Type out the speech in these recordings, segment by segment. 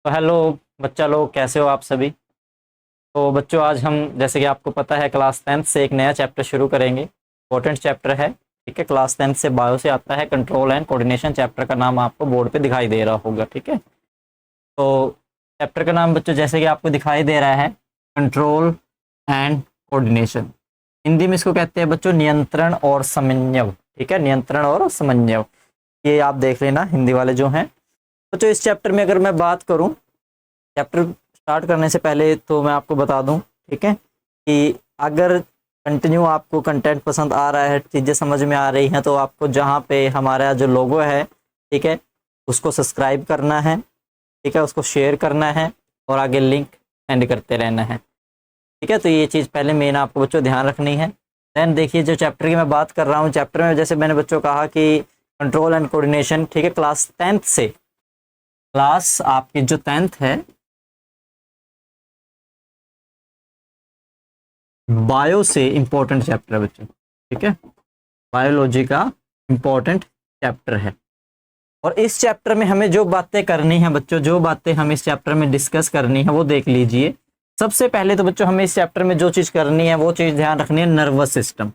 तो हेलो बच्चा लोग, कैसे हो आप सभी। तो बच्चों, आज हम जैसे कि आपको पता है क्लास 10th से एक नया चैप्टर शुरू करेंगे। इंपॉर्टेंट चैप्टर है, ठीक है। क्लास 10th से बायो से आता है, कंट्रोल एंड कोऑर्डिनेशन। चैप्टर का नाम आपको बोर्ड पे दिखाई दे रहा होगा, ठीक है। तो चैप्टर का नाम बच्चों जैसे कि आपको दिखाई दे रहा है, कंट्रोल एंड कोऑर्डिनेशन। हिंदी में इसको कहते हैं बच्चों नियंत्रण और समन्वय, ठीक है। नियंत्रण और समन्वय, ये आप देख लेना हिंदी वाले जो हैं। बच्चों इस चैप्टर में अगर मैं बात करूं, चैप्टर स्टार्ट करने से पहले तो मैं आपको बता दूं, ठीक है, कि अगर कंटिन्यू आपको कंटेंट पसंद आ रहा है, चीज़ें समझ में आ रही हैं, तो आपको जहाँ पे हमारा जो लोगो है, ठीक है, उसको सब्सक्राइब करना है, ठीक है, उसको शेयर करना है और आगे लिंक सेंड करते रहना है, ठीक है। तो ये चीज़ पहले मेन आपको बच्चों ध्यान रखनी है। देन देखिए, जो चैप्टर की मैं बात कर रहा हूँ, चैप्टर में जैसे मैंने बच्चों कहा कि कंट्रोल एंड कोऑर्डिनेशन, ठीक है, क्लास 10th से, क्लास आपकी जो 10th है, बायो से इंपॉर्टेंट चैप्टर है बच्चों, ठीक है। बायोलॉजी का इंपॉर्टेंट चैप्टर है। और इस चैप्टर में हमें जो बातें करनी है बच्चों, जो बातें हम इस चैप्टर में डिस्कस करनी है वो देख लीजिए। सबसे पहले तो बच्चों हमें इस चैप्टर में जो चीज करनी है वो चीज ध्यान रखनी है, नर्वस सिस्टम।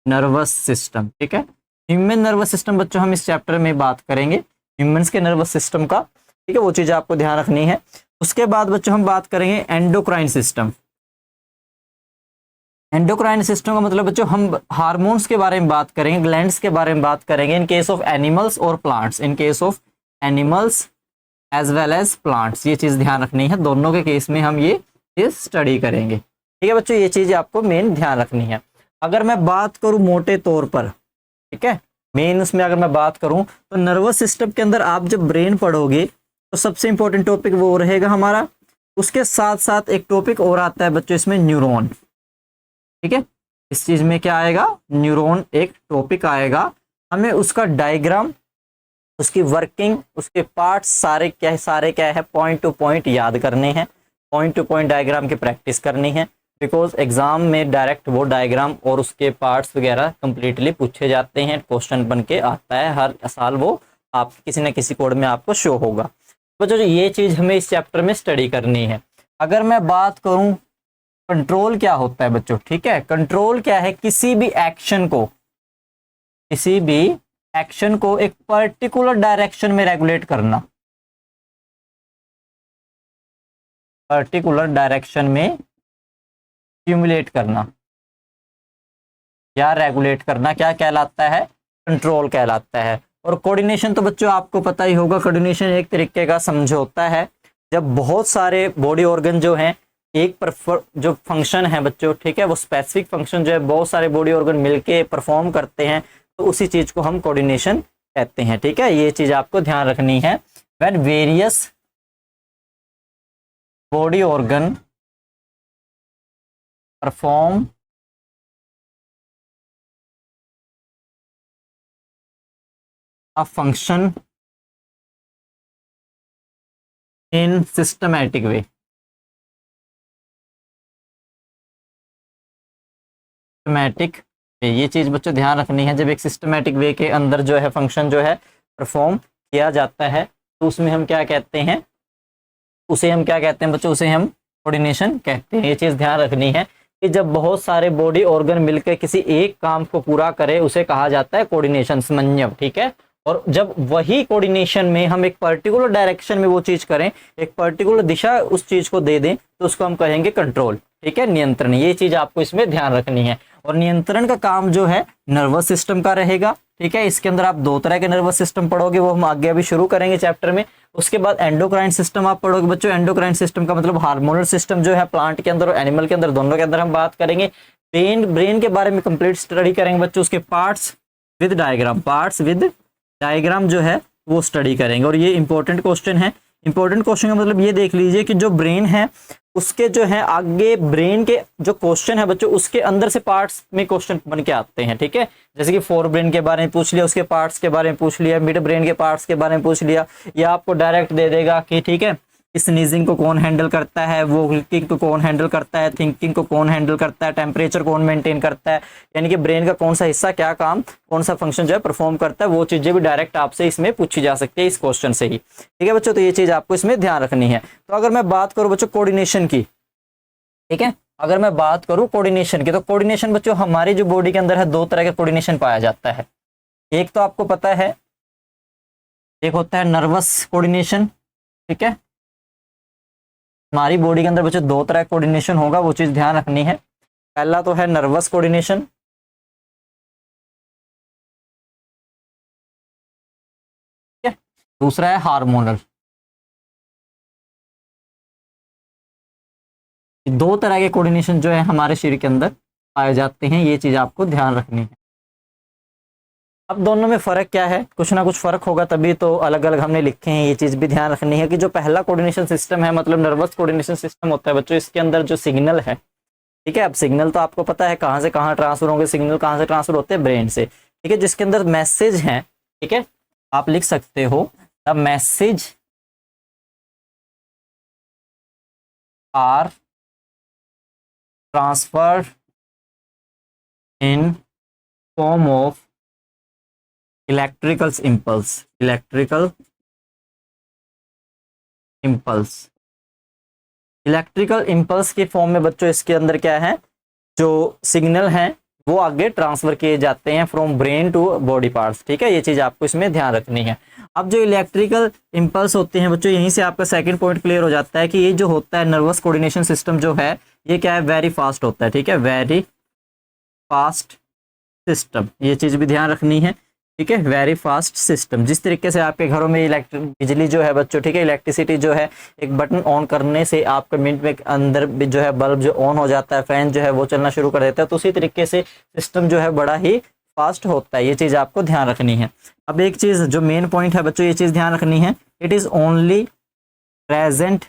नर्वस सिस्टम, ठीक है। ह्यूमन नर्वस सिस्टम बच्चों हम इस चैप्टर में बात करेंगे, ह्यूमंस के नर्वस सिस्टम का, ठीक है। वो चीज आपको ध्यान रखनी है। उसके बाद बच्चों हम बात करेंगे एंडोक्राइन सिस्टम। एंडोक्राइन सिस्टम का मतलब बच्चों हम हार्मोन्स के बारे में बात करेंगे, ग्लैंड्स के बारे में बात करेंगे, इन केस ऑफ एनिमल्स और plants, in case of animals as well as plants. ये चीज ध्यान रखनी है, दोनों के केस में हम ये चीज स्टडी करेंगे, ठीक है बच्चों। ये चीज आपको मेन ध्यान रखनी है। अगर मैं बात करूं मोटे तौर पर, ठीक है, मेन उसमें अगर मैं बात करूं तो नर्वस सिस्टम के अंदर आप जब ब्रेन पढ़ोगे तो सबसे इंपॉर्टेंट टॉपिक वो रहेगा हमारा। उसके साथ साथ एक टॉपिक और आता है बच्चों इसमें, न्यूरॉन, ठीक है। इस चीज में क्या आएगा, न्यूरॉन एक टॉपिक आएगा। हमें उसका डायग्राम, उसकी वर्किंग, उसके पार्ट्स सारे क्या है, पॉइंट टू पॉइंट याद करने हैं, पॉइंट टू पॉइंट डायग्राम की प्रैक्टिस करनी है। बिकॉज एग्जाम में डायरेक्ट वो डायग्राम और उसके पार्ट्स वगैरह कंप्लीटली पूछे जाते हैं, क्वेश्चन बन के आता है हर साल, वो आप किसी न किसी कोड में आपको शो होगा। तो जो ये चीज हमें इस चैप्टर में स्टडी करनी है। अगर मैं बात करूं कंट्रोल क्या होता है बच्चों, ठीक है, कंट्रोल क्या है, किसी भी एक्शन को, किसी भी एक्शन को एक पर्टिकुलर डायरेक्शन में रेगुलेट करना, पर्टिकुलर डायरेक्शन में स्टिमुलेट करना या रेगुलेट करना, क्या कहलाता है, कंट्रोल कहलाता है। और कोऑर्डिनेशन तो बच्चों आपको पता ही होगा, कोऑर्डिनेशन एक तरीके का समझौता है, जब बहुत सारे बॉडी ऑर्गन जो हैं एक जो फंक्शन है बच्चों, ठीक है, वो स्पेसिफिक फंक्शन जो है बहुत सारे बॉडी ऑर्गन मिलके परफॉर्म करते हैं, तो उसी चीज को हम कोऑर्डिनेशन कहते हैं, ठीक है। ये चीज आपको ध्यान रखनी है। When various body organ perform a function in systematic way, systematic way, ये चीज बच्चों ध्यान रखनी है। जब एक सिस्टमैटिक वे के अंदर जो है फंक्शन जो है परफॉर्म किया जाता है, तो उसमें हम क्या कहते हैं, उसे हम क्या कहते हैं बच्चों, उसे हम कोऑर्डिनेशन कहते हैं। ये चीज ध्यान रखनी है कि जब बहुत सारे बॉडी ऑर्गन मिलकर किसी एक काम को पूरा करे, उसे कहा जाता है कोऑर्डिनेशन, समन्वय, ठीक है। और जब वही कोऑर्डिनेशन में हम एक पर्टिकुलर डायरेक्शन में वो चीज करें, एक पर्टिकुलर दिशा उस चीज को दे दें, तो उसको हम कहेंगे कंट्रोल, ठीक है, नियंत्रण। ये चीज आपको इसमें ध्यान रखनी है। और नियंत्रण का काम जो है नर्वस सिस्टम का रहेगा, ठीक है। इसके अंदर आप दो तरह के नर्वस सिस्टम पढ़ोगे, वो हम आगे अभी शुरू करेंगे चैप्टर में। उसके बाद एंडोक्राइन सिस्टम आप पढ़ोगे बच्चों। एंडोक्राइन सिस्टम का मतलब हार्मोनल सिस्टम जो है प्लांट के अंदर और एनिमल के अंदर, दोनों के अंदर हम बात करेंगे। ब्रेन के बारे में कंप्लीट स्टडी करेंगे बच्चों, उसके parts with diagram, parts with diagram जो है वो स्टडी करेंगे। और ये इंपॉर्टेंट क्वेश्चन है। इंपॉर्टेंट क्वेश्चन का मतलब ये देख लीजिए कि जो ब्रेन है उसके जो है आगे ब्रेन के जो क्वेश्चन है बच्चों, उसके अंदर से पार्ट्स में क्वेश्चन बन के आते हैं, ठीक है। जैसे कि फोर ब्रेन के बारे में पूछ लिया, उसके पार्ट्स के बारे में पूछ लिया, मिड ब्रेन के पार्ट्स के बारे में पूछ लिया, या आपको डायरेक्ट दे देगा कि ठीक है स्नीजिंग को कौन हैंडल करता है, वॉकिंग को कौन हैंडल करता है, थिंकिंग को कौन हैंडल करता है, टेम्परेचर कौन मेंटेन करता है, यानी कि ब्रेन का कौन सा हिस्सा क्या काम, कौन सा फंक्शन जो है परफॉर्म करता है, वो चीजें भी डायरेक्ट आपसे इसमें पूछी जा सकती है इस क्वेश्चन से ही। ठीक है बच्चों, तो ये चीज आपको इसमें ध्यान रखनी है। तो अगर मैं बात करूं बच्चों कोऑर्डिनेशन की, ठीक है, अगर मैं बात करूं कोऑर्डिनेशन की, तो कोऑर्डिनेशन बच्चों हमारी जो बॉडी के अंदर है दो तरह का कोऑर्डिनेशन पाया जाता है। एक तो आपको पता है, एक होता है नर्वस कोऑर्डिनेशन, ठीक है, हमारी बॉडी के अंदर बच्चों दो तरह का कोऑर्डिनेशन होगा, वो चीज ध्यान रखनी है। पहला तो है नर्वस कोऑर्डिनेशन, ठीक है, दूसरा है हार्मोनल। दो तरह के कोऑर्डिनेशन जो है हमारे शरीर के अंदर पाए जाते हैं, ये चीज आपको ध्यान रखनी है। अब दोनों में फर्क क्या है, कुछ ना कुछ फर्क होगा, तभी तो अलग अलग हमने लिखे हैं, ये चीज भी ध्यान रखनी है कि जो पहला कोऑर्डिनेशन सिस्टम है मतलब नर्वस कोऑर्डिनेशन सिस्टम होता है बच्चों, इसके अंदर जो सिग्नल है, ठीक है, अब सिग्नल तो आपको पता है कहाँ से कहाँ ट्रांसफर होंगे, सिग्नल कहाँ से ट्रांसफर होते हैं, ब्रेन से, ठीक है, जिसके अंदर मैसेज है, ठीक है, आप लिख सकते हो the message are transferred in form of electrical impulse, electrical impulse, electrical impulse के फॉर्म में बच्चों इसके अंदर क्या है, जो सिग्नल हैं वो आगे ट्रांसफर किए जाते हैं from brain to body parts, ठीक है, ये चीज आपको इसमें ध्यान रखनी है। अब जो इलेक्ट्रिकल इम्पल्स होते हैं बच्चों, यहीं से आपका सेकंड पॉइंट क्लियर हो जाता है कि ये जो होता है नर्वस कोऑर्डिनेशन सिस्टम जो है ये क्या है, वेरी फास्ट होता है, ठीक है, वेरी फास्ट सिस्टम, ये चीज भी ध्यान रखनी है, ठीक है, वेरी फास्ट सिस्टम। जिस तरीके से आपके घरों में इलेक्ट्रिक बिजली जो है बच्चों, ठीक है, इलेक्ट्रिसिटी जो है एक बटन ऑन करने से आपके मिनट में अंदर जो है बल्ब जो ऑन हो जाता है, फैन जो है वो चलना शुरू कर देता है, तो उसी तरीके से सिस्टम जो है बड़ा ही फास्ट होता है, ये चीज आपको ध्यान रखनी है। अब एक चीज जो मेन पॉइंट है बच्चों, ये चीज ध्यान रखनी है, it is only present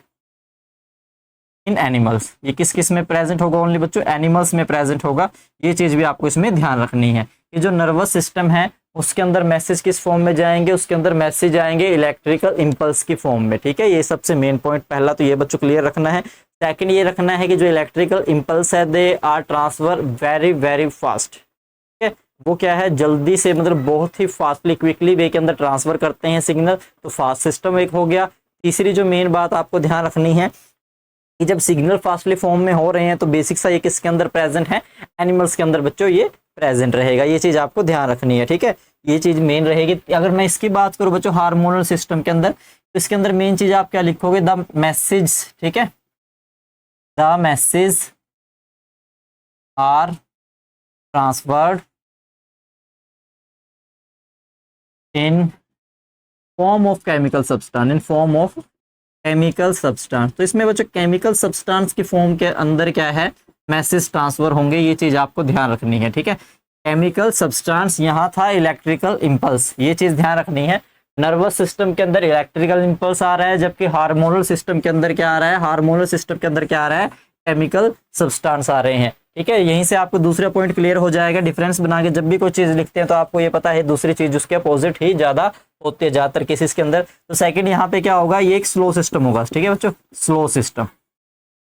in animals, ये किस किस में प्रेजेंट होगा, ओनली बच्चों एनिमल्स में प्रेजेंट होगा, ये चीज भी आपको इसमें ध्यान रखनी है कि जो नर्वस सिस्टम है उसके अंदर मैसेज किस फॉर्म में जाएंगे, उसके अंदर मैसेज आएंगे इलेक्ट्रिकल इम्पल्स की फॉर्म में, ठीक है, ये सबसे मेन पॉइंट पहला तो ये बच्चों क्लियर रखना है। सेकंड ये रखना है कि जो इलेक्ट्रिकल इम्पल्स है they are transfer very very fast, ठीक है, वो क्या है जल्दी से मतलब बहुत ही फास्टली क्विकली वे के अंदर ट्रांसफर करते हैं सिग्नल, तो फास्ट सिस्टम एक हो गया। तीसरी जो मेन बात आपको ध्यान रखनी है कि जब सिग्नल फास्टली फॉर्म में हो रहे हैं तो बेसिक सा ये किसके अंदर प्रेजेंट है, एनिमल्स के अंदर बच्चों ये प्रेजेंट रहेगा, ये चीज आपको ध्यान रखनी है, ठीक है, ये चीज मेन रहेगी। अगर मैं इसकी बात करूं बच्चों हार्मोनल सिस्टम के अंदर, तो इसके अंदर मेन चीज आप क्या लिखोगे, द मैसेज, ठीक है, the message are transferred in form of chemical substance, in form of chemical substance, तो इसमें बच्चों केमिकल सब्सटेंस की फॉर्म के अंदर क्या है, मैसेज ट्रांसफर होंगे, ये चीज आपको ध्यान रखनी है, ठीक है, केमिकल सब्सटेंस यहाँ था इलेक्ट्रिकल इम्पल्स, ये चीज ध्यान रखनी है। नर्वस सिस्टम के अंदर इलेक्ट्रिकल इम्पल्स आ रहा है, जबकि हार्मोनल सिस्टम के अंदर क्या आ रहा है, हार्मोनल सिस्टम के अंदर क्या आ रहा है, केमिकल सब्सटेंस आ रहे हैं, ठीक है, यहीं से आपको दूसरा पॉइंट क्लियर हो जाएगा। डिफरेंस बना के जब भी कोई चीज लिखते हैं तो आपको ये पता है दूसरी चीज उसके अपोजिट ही ज्यादा होती है ज्यादातर केसेस के अंदर। तो सेकंड यहाँ पे क्या होगा, ये एक स्लो सिस्टम होगा, ठीक है बच्चों, स्लो सिस्टम,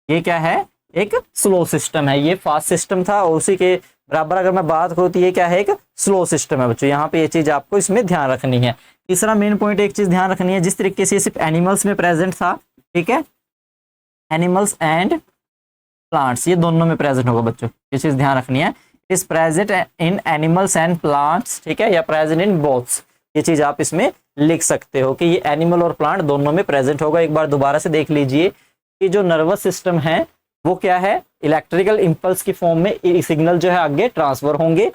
ये क्या है, एक स्लो सिस्टम है, ये फास्ट सिस्टम था और उसी के बराबर अगर मैं बात करूँ तो ये क्या है, एक स्लो सिस्टम है बच्चों, यहाँ पे ये चीज आपको इसमें ध्यान रखनी है। तीसरा मेन पॉइंट एक चीज ध्यान रखनी है, जिस तरीके से सिर्फ एनिमल्स में प्रेजेंट था, ठीक है, एनिमल्स एंड प्लांट्स ये दोनों में प्रेजेंट होगा बच्चों, ये चीज ध्यान रखनी है, is present in animals and plants, ठीक है, या प्रेजेंट इन बोथ्स, ये चीज आप इसमें लिख सकते हो कि ये एनिमल और प्लांट दोनों में प्रेजेंट होगा। एक बार दोबारा से देख लीजिए कि जो नर्वस सिस्टम है वो क्या है, इलेक्ट्रिकल इम्पल्स की फॉर्म में सिग्नल जो है आगे ट्रांसफर होंगे,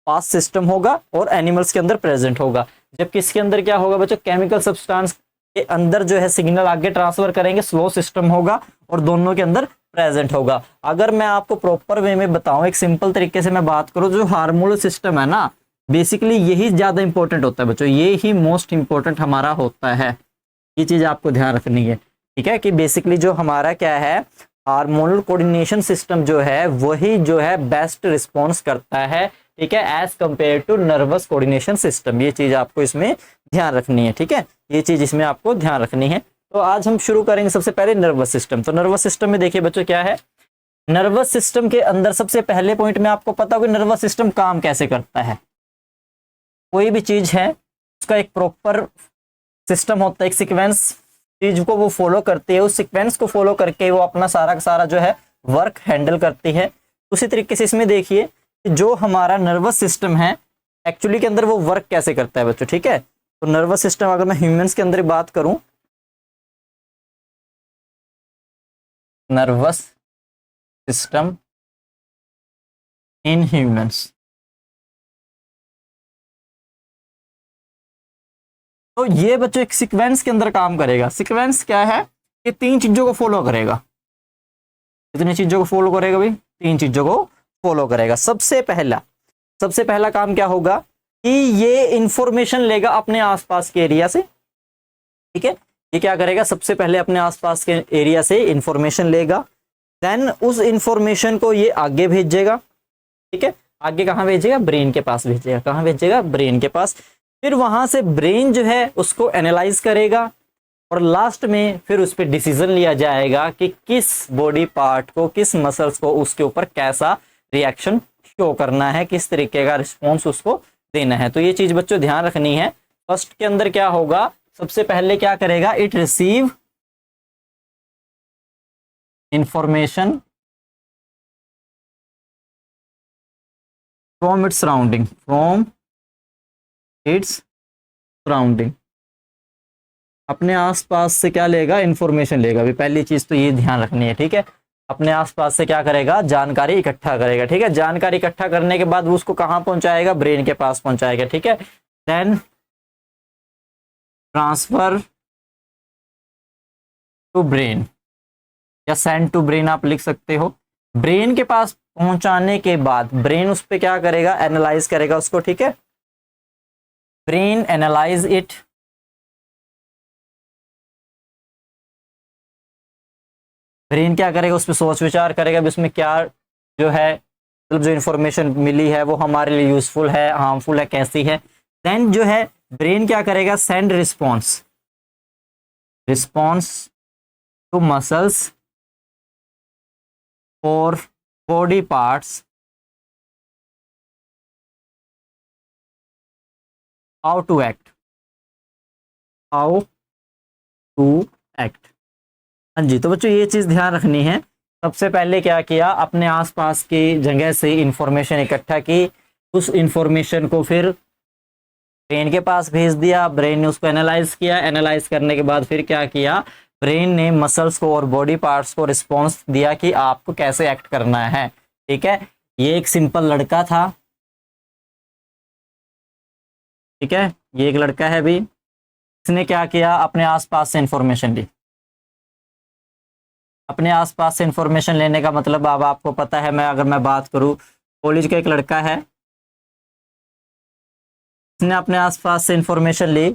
फास्ट सिस्टम होगा और एनिमल्स के अंदर प्रेजेंट होगा, जबकि इसके अंदर क्या होगा बच्चों, केमिकल सब्सटेंस के अंदर जो है सिग्नल आगे ट्रांसफर करेंगे, स्लो सिस्टम होगा और दोनों के अंदर प्रेजेंट होगा। अगर मैं आपको प्रॉपर वे में बताऊं, एक सिंपल तरीके से मैं बात करूं, जो हार्मोनल सिस्टम है ना, बेसिकली यही ज्यादा इंपॉर्टेंट होता है बच्चों, ये ही मोस्ट इंपॉर्टेंट हमारा होता है, ये चीज आपको ध्यान रखनी है, ठीक है, कि बेसिकली जो हमारा क्या है हार्मोनल कोऑर्डिनेशन सिस्टम जो है वही जो है बेस्ट रिस्पॉन्स करता है, ठीक है, as compare to nervous coordination system, ये चीज आपको इसमें ध्यान रखनी है, ठीक है, ये चीज इसमें आपको ध्यान रखनी है। तो आज हम शुरू करेंगे सबसे पहले नर्वस सिस्टम। तो नर्वस सिस्टम में देखिए बच्चों क्या है, नर्वस सिस्टम के अंदर सबसे पहले पॉइंट में आपको पता होगा नर्वस सिस्टम काम कैसे करता है। कोई भी चीज है उसका एक प्रॉपर सिस्टम होता है, एक सीक्वेंस चीज को वो फॉलो करती है, उस सीक्वेंस को फॉलो करके वो अपना सारा का सारा जो है वर्क हैंडल करती है। उसी तरीके से इसमें देखिए जो हमारा नर्वस सिस्टम है एक्चुअली के अंदर वो वर्क कैसे करता है बच्चों, ठीक है। तो नर्वस सिस्टम अगर मैं ह्यूमंस के अंदर बात करूं, नर्वस सिस्टम इन ह्यूमंस, तो ये बच्चों एक सीक्वेंस के अंदर काम करेगा। सीक्वेंस क्या है, ये 3 चीजों को फॉलो करेगा। कितनी चीजों को फॉलो करेगा भाई, 3 चीजों को फॉलो करेगा। सबसे पहला काम क्या होगा कि ये इंफॉर्मेशन लेगा अपने आसपास के एरिया से, ठीक है। ये क्या करेगा, सबसे पहले अपने आसपास के एरिया से इंफॉर्मेशन लेगा, देन उस इंफॉर्मेशन को ये आगे भेजेगा, ठीक है। आगे कहाँ भेजेगा, ब्रेन के पास भेजेगा। कहाँ भेजेगा, ब्रेन के पास। फिर वहां से ब्रेन जो है उसको एनालाइज करेगा और लास्ट में फिर उस पर डिसीजन लिया जाएगा कि किस बॉडी पार्ट को, किस मसल्स को उसके ऊपर कैसा रिएक्शन शो करना है, किस तरीके का रिस्पॉन्स उसको देना है। तो ये चीज बच्चों ध्यान रखनी है। फर्स्ट के अंदर क्या होगा, सबसे पहले क्या करेगा, it receive information from its surrounding, अपने आसपास से क्या लेगा, इंफॉर्मेशन लेगा। अभी पहली चीज तो ये ध्यान रखनी है, ठीक है। अपने आसपास से क्या करेगा, जानकारी इकट्ठा करेगा, ठीक है। जानकारी इकट्ठा करने के बाद वो उसको कहाँ पहुंचाएगा, ब्रेन के पास पहुंचाएगा, ठीक है। देन ट्रांसफर टू ब्रेन या सेंड टू ब्रेन आप लिख सकते हो। ब्रेन के पास पहुंचाने के बाद ब्रेन उस पर क्या करेगा, एनालाइज करेगा उसको, ठीक है। ब्रेन एनालाइज इट, ब्रेन क्या करेगा, उस पर सोच विचार करेगा इसमें क्या जो है, मतलब जो इंफॉर्मेशन मिली है वो हमारे लिए यूजफुल है, हार्मफुल है, कैसी है। देन जो है ब्रेन क्या करेगा, सेंड रिस्पॉन्स टू मसल्स और body parts how to act. हाँ जी, तो बच्चों ये चीज ध्यान रखनी है। सबसे पहले क्या किया, अपने आसपास की जगह से इंफॉर्मेशन इकट्ठा की, उस इंफॉर्मेशन को फिर ब्रेन के पास भेज दिया, ब्रेन ने उसको एनालाइज किया, एनालाइज करने के बाद फिर क्या किया, ब्रेन ने मसल्स को और बॉडी पार्ट्स को रिस्पॉन्स दिया कि आपको कैसे एक्ट करना है, ठीक है। ये एक सिंपल लड़का था, ठीक है। ये एक लड़का है भी, इसने क्या किया, अपने आसपास से इंफॉर्मेशन ली। अपने आसपास से इंफॉर्मेशन लेने का मतलब अब आपको पता है। अगर मैं बात करूं, कॉलेज का एक लड़का है, इसने अपने आसपास से इंफॉर्मेशन ली,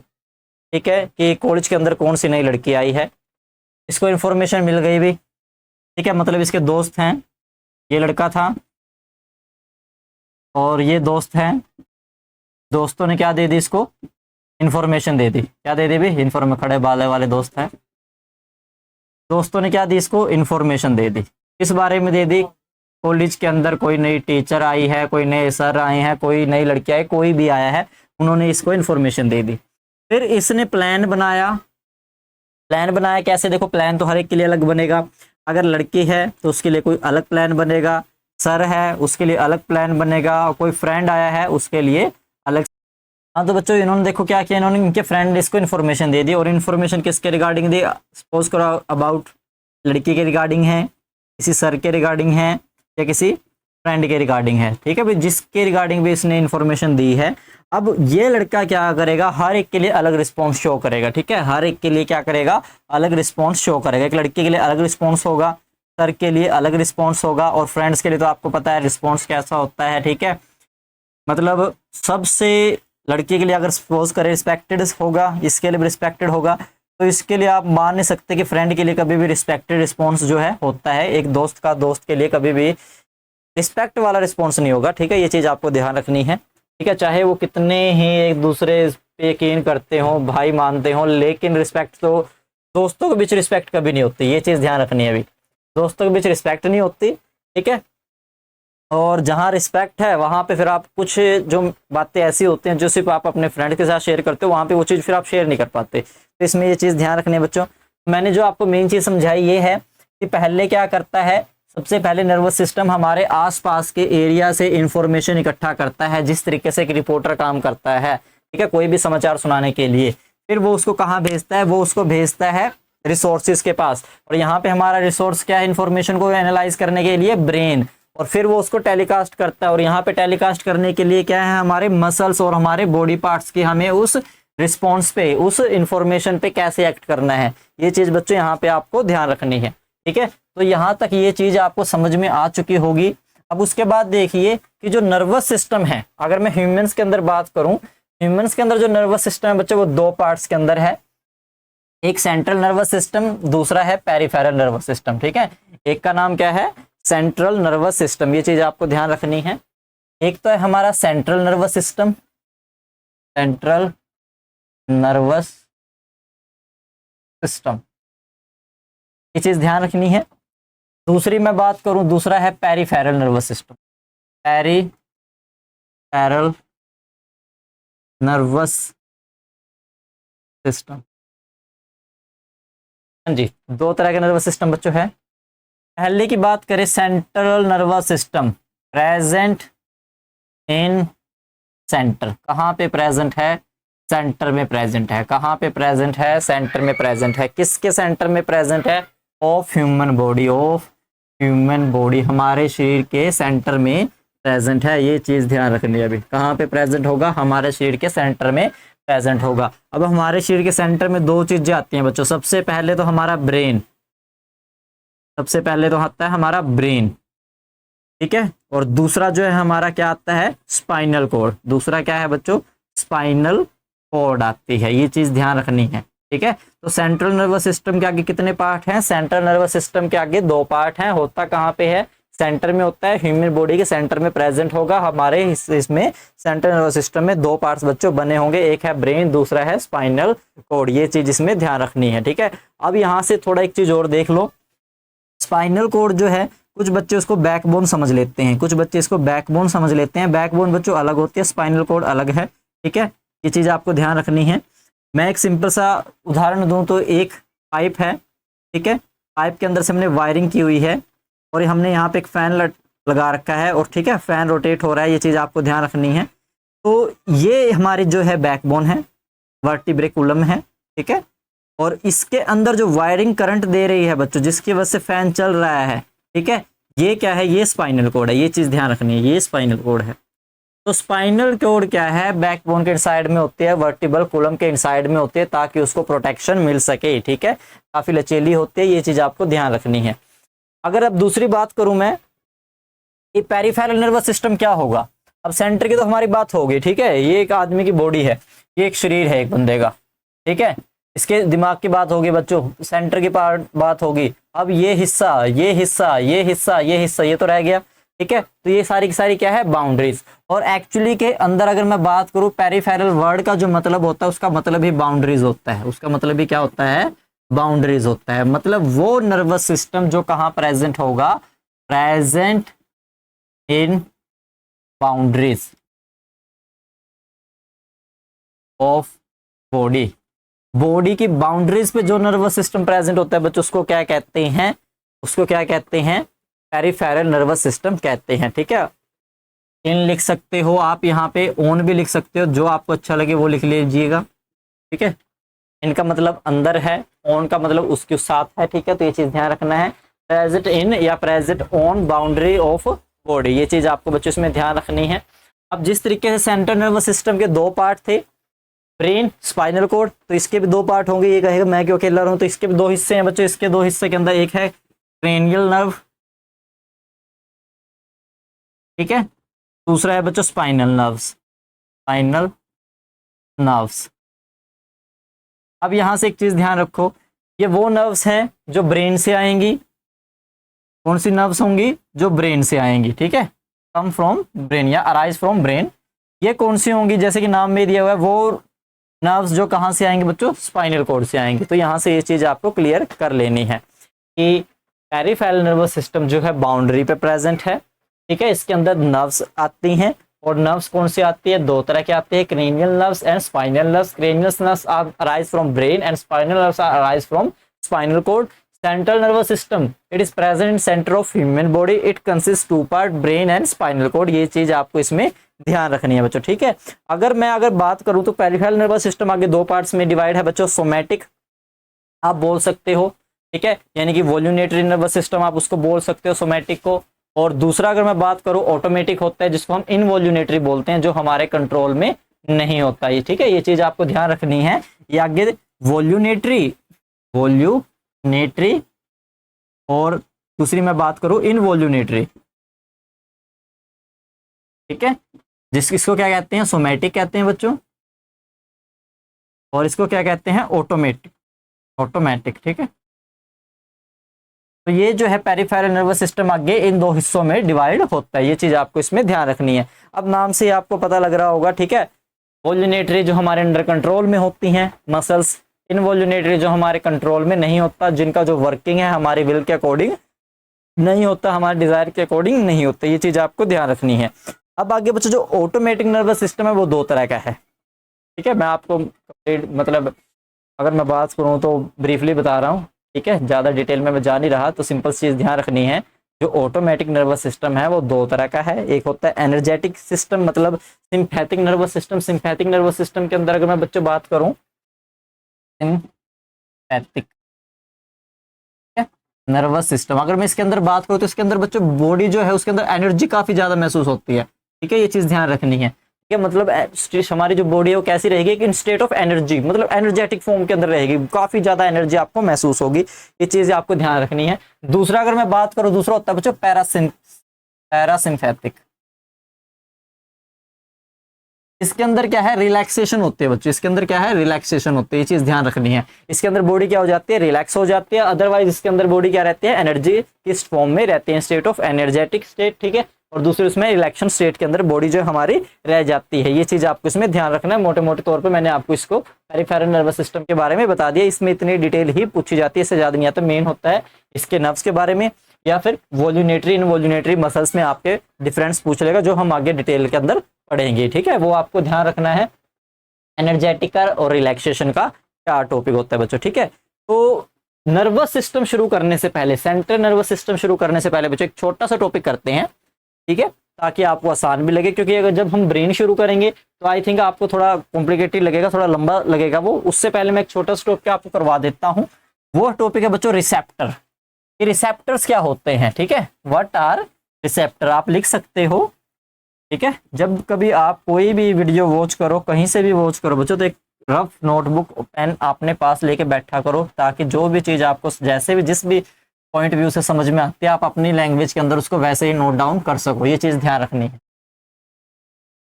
ठीक है, कि कॉलेज के अंदर कौन सी नई लड़की आई है। इसको इंफॉर्मेशन मिल गई भी, ठीक है। मतलब इसके दोस्त हैं, ये लड़का था और ये दोस्त हैं। दोस्तों ने क्या दे दी, इसको इंफॉर्मेशन दे दी। क्या दे दी भी, इंफॉर्मेशन, खड़े बाले वाले दोस्त हैं। दोस्तों ने क्या दी, इसको इंफॉर्मेशन दे दी। किस बारे में दे दी, कॉलेज के अंदर कोई नई टीचर आई है, कोई नए सर आए हैं, कोई नई लड़की आई, कोई भी आया है, उन्होंने इसको इंफॉर्मेशन दे दी। फिर इसने प्लान बनाया। प्लान बनाया कैसे, देखो प्लान तो हर एक के लिए अलग बनेगा। अगर लड़की है तो उसके लिए कोई अलग प्लान बनेगा, सर है उसके लिए अलग प्लान बनेगा, और कोई फ्रेंड आया है उसके लिए अलग। हाँ तो बच्चों इन्होंने देखो क्या किया, इन्होंने इनके फ्रेंड ने इसको इन्फॉर्मेशन दे दी। और इन्फॉर्मेशन किसके रिगार्डिंग दी, सपोज करो अबाउट लड़की के रिगार्डिंग है, किसी सर के रिगार्डिंग है, या किसी फ्रेंड के रिगार्डिंग है, ठीक है भाई। जिसके रिगार्डिंग भी इसने इन्फॉर्मेशन दी है, अब ये लड़का क्या करेगा, हर एक के लिए अलग रिस्पॉन्स शो करेगा, ठीक है। हर एक के लिए क्या करेगा, अलग रिस्पॉन्स शो करेगा। एक लड़की के लिए अलग रिस्पॉन्स होगा, सर के लिए अलग रिस्पॉन्स होगा, और फ्रेंड्स के लिए तो आपको पता है रिस्पॉन्स कैसा होता है, ठीक है। मतलब सबसे लड़की के लिए अगर सपोज करें रिस्पेक्टेड होगा, इसके लिए भी रिस्पेक्टेड होगा, तो इसके लिए आप मान नहीं सकते कि फ्रेंड के लिए कभी भी रिस्पेक्टेड रिस्पॉन्स जो है होता है, एक दोस्त का दोस्त के लिए कभी भी रिस्पेक्ट वाला रिस्पॉन्स नहीं होगा, ठीक है। ये चीज़ आपको ध्यान रखनी है, ठीक है। चाहे वो कितने ही एक दूसरे पे यकीन करते हो, भाई मानते हो, लेकिन रिस्पेक्ट तो दोस्तों के बीच रिस्पेक्ट कभी नहीं होती, ये चीज़ ध्यान रखनी है। अभी दोस्तों के बीच रिस्पेक्ट नहीं होती, ठीक है। और जहाँ रिस्पेक्ट है वहाँ पे फिर आप कुछ जो बातें ऐसी होती हैं जो सिर्फ आप अपने फ्रेंड के साथ शेयर करते हो, वहाँ पे वो चीज़ फिर आप शेयर नहीं कर पाते। तो इसमें ये चीज़ ध्यान रखनी है बच्चों। मैंने जो आपको मेन चीज़ समझाई ये है कि पहले क्या करता है, सबसे पहले नर्वस सिस्टम हमारे आसपास के एरिया से इंफॉर्मेशन इकट्ठा करता है, जिस तरीके से एक रिपोर्टर काम करता है, ठीक है, कोई भी समाचार सुनाने के लिए। फिर वो उसको कहाँ भेजता है, वो उसको भेजता है रिसोर्सेज के पास। और यहाँ पे हमारा रिसोर्स क्या है, इंफॉर्मेशन को एनालाइज करने के लिए ब्रेन। और फिर वो उसको टेलीकास्ट करता है। और यहाँ पे टेलीकास्ट करने के लिए क्या है, हमारे मसल्स और हमारे बॉडी पार्ट्स की हमें उस रिस्पॉन्स पे, उस इंफॉर्मेशन पे कैसे एक्ट करना है, ये चीज़ बच्चों यहाँ पे आपको ध्यान रखनी है, ठीक है। तो यहाँ तक ये चीज़ आपको समझ में आ चुकी होगी। अब उसके बाद देखिए कि जो नर्वस सिस्टम है, अगर मैं ह्यूमंस के अंदर बात करूं, ह्यूमंस के अंदर जो नर्वस सिस्टम है बच्चों, वो दो पार्ट्स के अंदर है। एक सेंट्रल नर्वस सिस्टम, दूसरा है पेरिफेरल नर्वस सिस्टम, ठीक है। एक का नाम क्या है, सेंट्रल नर्वस सिस्टम, ये चीज आपको ध्यान रखनी है। एक तो है हमारा central nervous system, central nervous system, ये चीज ध्यान रखनी है। दूसरी मैं बात करूं, दूसरा है peripheral nervous system, peripheral nervous system. हाँ जी, दो तरह के नर्वस सिस्टम बच्चों है। पहले की बात करें, central nervous system present in centre. कहाँ पे प्रेजेंट है, सेंटर में प्रेजेंट है। कहाँ पे प्रेजेंट है, सेंटर में प्रेजेंट है। किसके सेंटर में प्रेजेंट है, of human body, of human body, हमारे शरीर के सेंटर में प्रेजेंट है। ये चीज ध्यान रखनी है। अभी कहाँ पे प्रेजेंट होगा, हमारे शरीर के सेंटर में प्रेजेंट होगा। अब हमारे शरीर के सेंटर में दो चीजें आती हैं बच्चों। सबसे पहले तो हमारा ब्रेन, सबसे पहले तो आता है हमारा ब्रेन, ठीक है। और दूसरा जो है हमारा क्या आता है, स्पाइनल कॉर्ड। दूसरा क्या है बच्चों, स्पाइनल कॉर्ड आती है। ये चीज ध्यान रखनी है, ठीक है। तो सेंट्रल नर्वस सिस्टम के आगे कितने पार्ट हैं, सेंट्रल नर्वस सिस्टम के आगे दो पार्ट हैं। होता कहाँ पे है, सेंटर में होता है, ह्यूमन बॉडी के सेंटर में प्रेजेंट होगा। हमारे इसमें सेंट्रल नर्वस सिस्टम में दो पार्ट्स बच्चों बने होंगे, एक है ब्रेन, दूसरा है स्पाइनल कॉर्ड। ये चीज इसमें ध्यान रखनी है, ठीक है। अब यहाँ से थोड़ा एक चीज और देख लो। स्पाइनल कॉर्ड जो है, कुछ बच्चे उसको बैकबोन समझ लेते हैं, कुछ बच्चे इसको बैकबोन समझ लेते हैं। बैकबोन बच्चों अलग होती है, स्पाइनल कॉर्ड अलग है, ठीक है। ये चीज आपको ध्यान रखनी है। मैं एक सिंपल सा उदाहरण दूं तो एक पाइप है, ठीक है। पाइप के अंदर से हमने वायरिंग की हुई है और हमने यहाँ पे एक फैन लगा रखा है और ठीक है, फैन रोटेट हो रहा है। ये चीज आपको ध्यान रखनी है। तो ये हमारी जो है बैकबोन है, वर्टिब्रेकुलम है, ठीक है। और इसके अंदर जो वायरिंग करंट दे रही है बच्चों, जिसकी वजह से फैन चल रहा है, ठीक है, ये क्या है, ये स्पाइनल कॉर्ड है। ये चीज ध्यान रखनी है, ये स्पाइनल कॉर्ड है। तो स्पाइनल कॉर्ड क्या है, बैकबोन के इनसाइड में होती है, वर्टिब्रल कॉलम के इनसाइड में होती है, ताकि उसको प्रोटेक्शन मिल सके, ठीक है। काफी लचीली होती है, ये चीज आपको ध्यान रखनी है। अगर अब दूसरी बात करूं मैं, ये पेरिफेरल नर्वस सिस्टम क्या होगा। अब सेंटर की तो हमारी बात होगी, ठीक है। ये एक आदमी की बॉडी है, ये एक शरीर है एक बंदे का, ठीक है। इसके दिमाग की बात होगी बच्चों, सेंटर की बात होगी। अब ये हिस्सा, ये हिस्सा, ये हिस्सा, ये हिस्सा, ये तो रह गया, ठीक है। तो ये सारी की सारी क्या है, बाउंड्रीज। और एक्चुअली के अंदर अगर मैं बात करूं, पेरिफेरल वर्ड का जो मतलब होता है, उसका मतलब ही बाउंड्रीज होता है। उसका मतलब भी क्या होता है, बाउंड्रीज होता है। मतलब वो नर्वस सिस्टम जो कहाँ प्रेजेंट होगा, present in boundaries of body. Body की बाउंड्रीज पे जो नर्वस सिस्टम प्रेजेंट होता है बच्चों, उसको क्या कहते हैं, उसको क्या कहते हैं, पेरिफेरल नर्वस सिस्टम कहते हैं, ठीक है। इन लिख सकते हो आप, यहाँ पे ओन भी लिख सकते हो, जो आपको अच्छा लगे वो लिख लीजिएगा, ठीक है। इनका मतलब अंदर है, ओन का मतलब उसके साथ है, ठीक है। तो ये चीज ध्यान रखना है, प्रेजेंट इन या present on boundary of body, ये चीज आपको बच्चों इसमें ध्यान रखनी है। अब जिस तरीके से सेंट्रल नर्वस सिस्टम के दो पार्ट थे, ब्रेन, स्पाइनल कॉर्ड, तो इसके भी दो पार्ट होंगे। ये कहेगा मैं क्यों अकेला रहा हूं, तो इसके भी दो हिस्से हैं बच्चों। इसके दो हिस्से के अंदर एक है क्रेनियल नर्व, ठीक है, दूसरा है बच्चों स्पाइनल नर्व्स, स्पाइनल नर्व्स। अब यहां से एक चीज ध्यान रखो, ये वो नर्व्स हैं जो ब्रेन से आएंगी। कौन सी नर्व्स होंगी, जो ब्रेन से आएंगी, ठीक है, कम फ्रॉम ब्रेन या अराइज फ्रॉम ब्रेन। ये कौन सी होंगी, जैसे कि नाम में दिया हुआ है, वो नर्व्स जो कहाँ से आएंगे बच्चों, स्पाइनल कॉर्ड से आएंगे। तो यहाँ से ये चीज आपको क्लियर कर लेनी है कि पेरिफेरल नर्वस सिस्टम जो है बाउंड्री पे प्रेजेंट है, ठीक है। इसके अंदर नर्व्स आती हैं, और नर्व्स कौन सी आती है, दो तरह की आती है, cranial nerves and spinal nerves. Cranial nerves are arise from brain and spinal nerves are arise from spinal cord. Central nervous system, it is present in centre of human body, it consist two part, brain and spinal cord. ये चीज आपको इसमें ध्यान रखनी है बच्चों, ठीक है। अगर बात करूं तो पेरिफेरल नर्वस सिस्टम आगे दो पार्ट्स में डिवाइड है बच्चों, सोमैटिक आप बोल सकते हो, ठीक है, यानी कि वॉल्यूनेटरी नर्वस सिस्टम आप उसको बोल सकते हो सोमैटिक को। और दूसरा अगर मैं बात करूं ऑटोमेटिक होता है, जिसको हम इनवॉल्यूनेटरी बोलते हैं, जो हमारे कंट्रोल में नहीं होता है, ठीक है। ये चीज आपको ध्यान रखनी है। ये आगे वॉल्यूनेटरी और दूसरी मैं बात करूं इनवॉल्यूनेटरी, ठीक है, इसको क्या कहते हैं, सोमैटिक कहते हैं बच्चों, और इसको क्या कहते हैं, ऑटोमेटिक, ठीक है। तो ये जो है पेरिफेरल नर्वस सिस्टम आगे इन दो हिस्सों में डिवाइड होता है, ये चीज आपको इसमें ध्यान रखनी है। अब नाम से आपको पता लग रहा होगा, ठीक है, वॉल्यूनेटरी जो हमारे अंडर कंट्रोल में होती हैं मसल्स, इनवॉल्यूनेटरी जो हमारे कंट्रोल में नहीं होता, जिनका जो वर्किंग है हमारी विल के अकॉर्डिंग नहीं होता, हमारे डिजायर के अकॉर्डिंग नहीं होता, ये चीज आपको ध्यान रखनी है। अब आगे बच्चों जो ऑटोमेटिक नर्वस सिस्टम है वो दो तरह का है, ठीक है। मैं आपको मतलब अगर मैं बात करूं तो ब्रीफली बता रहा हूं, ठीक है, ज्यादा डिटेल में मैं जा नहीं रहा, तो सिंपल चीज ध्यान रखनी है। जो ऑटोमेटिक नर्वस सिस्टम है वो दो तरह का है, एक होता है एनर्जेटिक सिस्टम, मतलब sympathetic nervous system. Sympathetic nervous system के अंदर अगर मैं बच्चों बात करूं, सिंपैथिक नर्वस सिस्टम अगर मैं इसके अंदर बात करूं तो इसके अंदर बच्चों बॉडी जो है उसके अंदर एनर्जी काफी ज्यादा महसूस होती है, ठीक है, ये चीज ध्यान रखनी है, ठीक है। मतलब हमारी जो बॉडी है वो कैसी रहेगी, इन स्टेट ऑफ एनर्जी, मतलब एनर्जेटिक फॉर्म के अंदर रहेगी, काफी ज्यादा एनर्जी आपको महसूस होगी, ये चीज आपको ध्यान रखनी है। दूसरा अगर मैं बात करूं, दूसरा होता है बच्चों पैरासिम्पैथिक। इसके अंदर क्या है, रिलैक्सेशन होती है बच्चों, इसके अंदर क्या है, रिलैक्सेशन होती है, ये चीज ध्यान रखनी है। इसके अंदर बॉडी क्या हो जाती है, रिलैक्स हो जाती है। अदरवाइज इसके अंदर बॉडी क्या रहती है, एनर्जी किस फॉर्म में रहती है, स्टेट ऑफ एनर्जेटिक स्टेट, ठीक है। और दूसरे उसमें रिलैक्शन स्टेट के अंदर बॉडी जो हमारी रह जाती है, ये चीज आपको इसमें ध्यान रखना है। मोटे मोटे तौर पर मैंने आपको इसको पेरिफेरल नर्वस सिस्टम के बारे में बता दिया, इसमें इतनी डिटेल ही पूछी जाती है, इससे ज्यादा नहीं आता। मेन होता है इसके नर्व्स के बारे में, या फिर वॉल्यूनेटरी इनवॉल्यूनेटरी मसल्स में आपके डिफरेंस पूछ लेगा, जो हम आगे डिटेल के अंदर पढ़ेंगे, ठीक है। वो आपको ध्यान रखना है, एनर्जेटिक का और रिलैक्सेशन का क्या टॉपिक होता है बच्चों, ठीक है। तो नर्वस सिस्टम शुरू करने से पहले, सेंट्रल नर्वस सिस्टम शुरू करने से पहले बच्चों एक छोटा सा टॉपिक करते हैं, ठीक है, ताकि आपको आसान भी लगे, क्योंकि अगर जब हम ब्रेन शुरू करेंगे तो आई थिंक आपको थोड़ा कॉम्प्लिकेटेड लगेगा, थोड़ा लंबा लगेगा वो। उससे पहले मैं एक छोटा सा टॉपिक आपको करवा देता हूं, वो टॉपिक है बच्चों रिसेप्टर। ये रिसेप्टर्स क्या होते हैं, ठीक है, व्हाट आर रिसेप्टर, आप लिख सकते हो, ठीक है। जब कभी आप कोई भी वीडियो वॉच करो, कहीं से भी वॉच करो बच्चों, तो एक रफ नोटबुक पेन अपने पास लेके बैठा करो, ताकि जो भी चीज आपको जैसे भी जिस भी पॉइंट व्यू से समझ में आती है, आप अपनी लैंग्वेज के अंदर उसको वैसे ही नोट डाउन कर सको, ये चीज ध्यान रखनी है।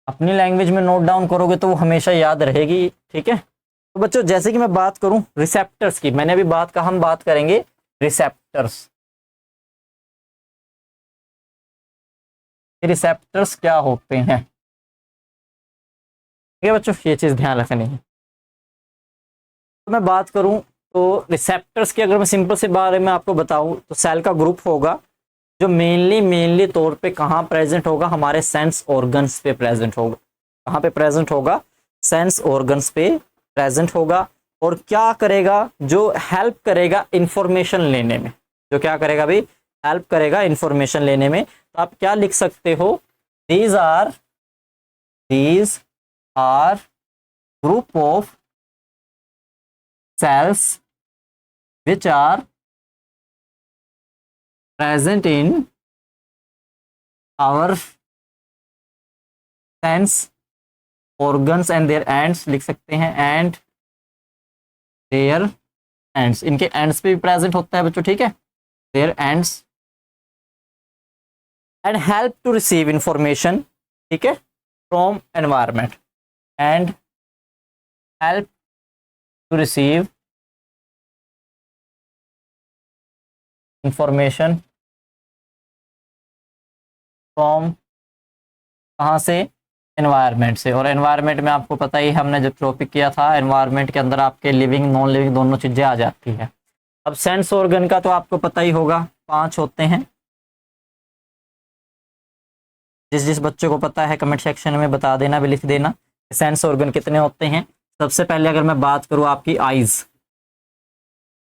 अपनी लैंग्वेज में नोट डाउन करोगे तो वो हमेशा याद रहेगी, ठीक है। तो बच्चों जैसे कि मैं बात करूं रिसेप्टर्स की, मैंने अभी बात कहा, हम बात करेंगे रिसेप्टर्स। रिसेप्टर्स क्या होते हैं, ठीक है बच्चों, ये चीज ध्यान रखनी है। तो मैं बात करूं तो रिसेप्टर्स के अगर मैं सिंपल से बारे में आपको बताऊं तो सेल का ग्रुप होगा, जो मेनली तौर पे कहाँ प्रेजेंट होगा, हमारे सेंस ऑर्गन्स पे प्रेजेंट होगा। कहाँ पे प्रेजेंट होगा, सेंस ऑर्गन्स पे प्रेजेंट होगा। और क्या करेगा, जो हेल्प करेगा इंफॉर्मेशन लेने में, जो क्या करेगा भाई, हेल्प करेगा इंफॉर्मेशन लेने में। तो आप क्या लिख सकते हो, these are group of cells which are present in our sense organs and their ends, लिख सकते हैं, and their ends, इनके ends पे भी प्रेजेंट होता है बच्चों, ठीक है, their ends, and help to receive information, ठीक है, from environment, and help to receive information from, कहाँ से, एनवायरनमेंट से। और एनवायरनमेंट में आपको पता ही हमने जब टॉपिक किया था, एनवायरनमेंट के अंदर आपके लिविंग नॉन लिविंग दोनों चीज़ें आ जाती है। अब सेंस ऑर्गन का तो आपको पता ही होगा, 5 होते हैं। जिस जिस बच्चे को पता है कमेंट सेक्शन में बता देना, भी लिख देना सेंस ऑर्गन कितने होते हैं। सबसे पहले अगर मैं बात करूँ आपकी आईज,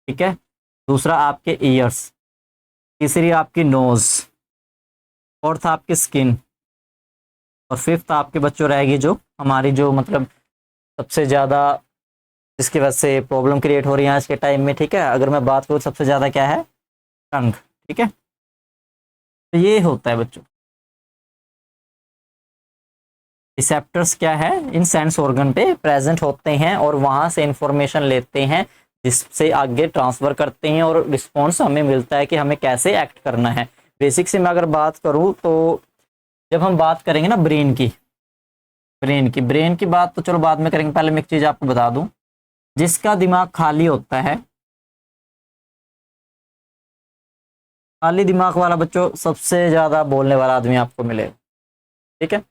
ठीक है, दूसरा आपके ईयर्स, तीसरी आपकी नोज, फोर्थ आपकी स्किन, और फिफ्थ आपके बच्चों रहेगी जो हमारी जो मतलब सबसे ज़्यादा जिसकी वजह से प्रॉब्लम क्रिएट हो रही है आज के टाइम में, ठीक है, अगर मैं बात करूँ सबसे ज़्यादा क्या है, टंग, ठीक है। तो ये होता है बच्चों, रिसेप्टर्स क्या है, इन सेंस ऑर्गन पे प्रेजेंट होते हैं और वहां से इंफॉर्मेशन लेते हैं, जिससे आगे ट्रांसफर करते हैं और रिस्पॉन्स हमें मिलता है कि हमें कैसे एक्ट करना है। बेसिक से मैं अगर बात करूं तो जब हम बात करेंगे ना ब्रेन की बात तो चलो बाद में करेंगे, पहले मैं एक चीज आपको बता दूं, जिसका दिमाग खाली होता है, खाली दिमाग वाला बच्चों सबसे ज्यादा बोलने वाला आदमी आपको मिलेगा, ठीक है।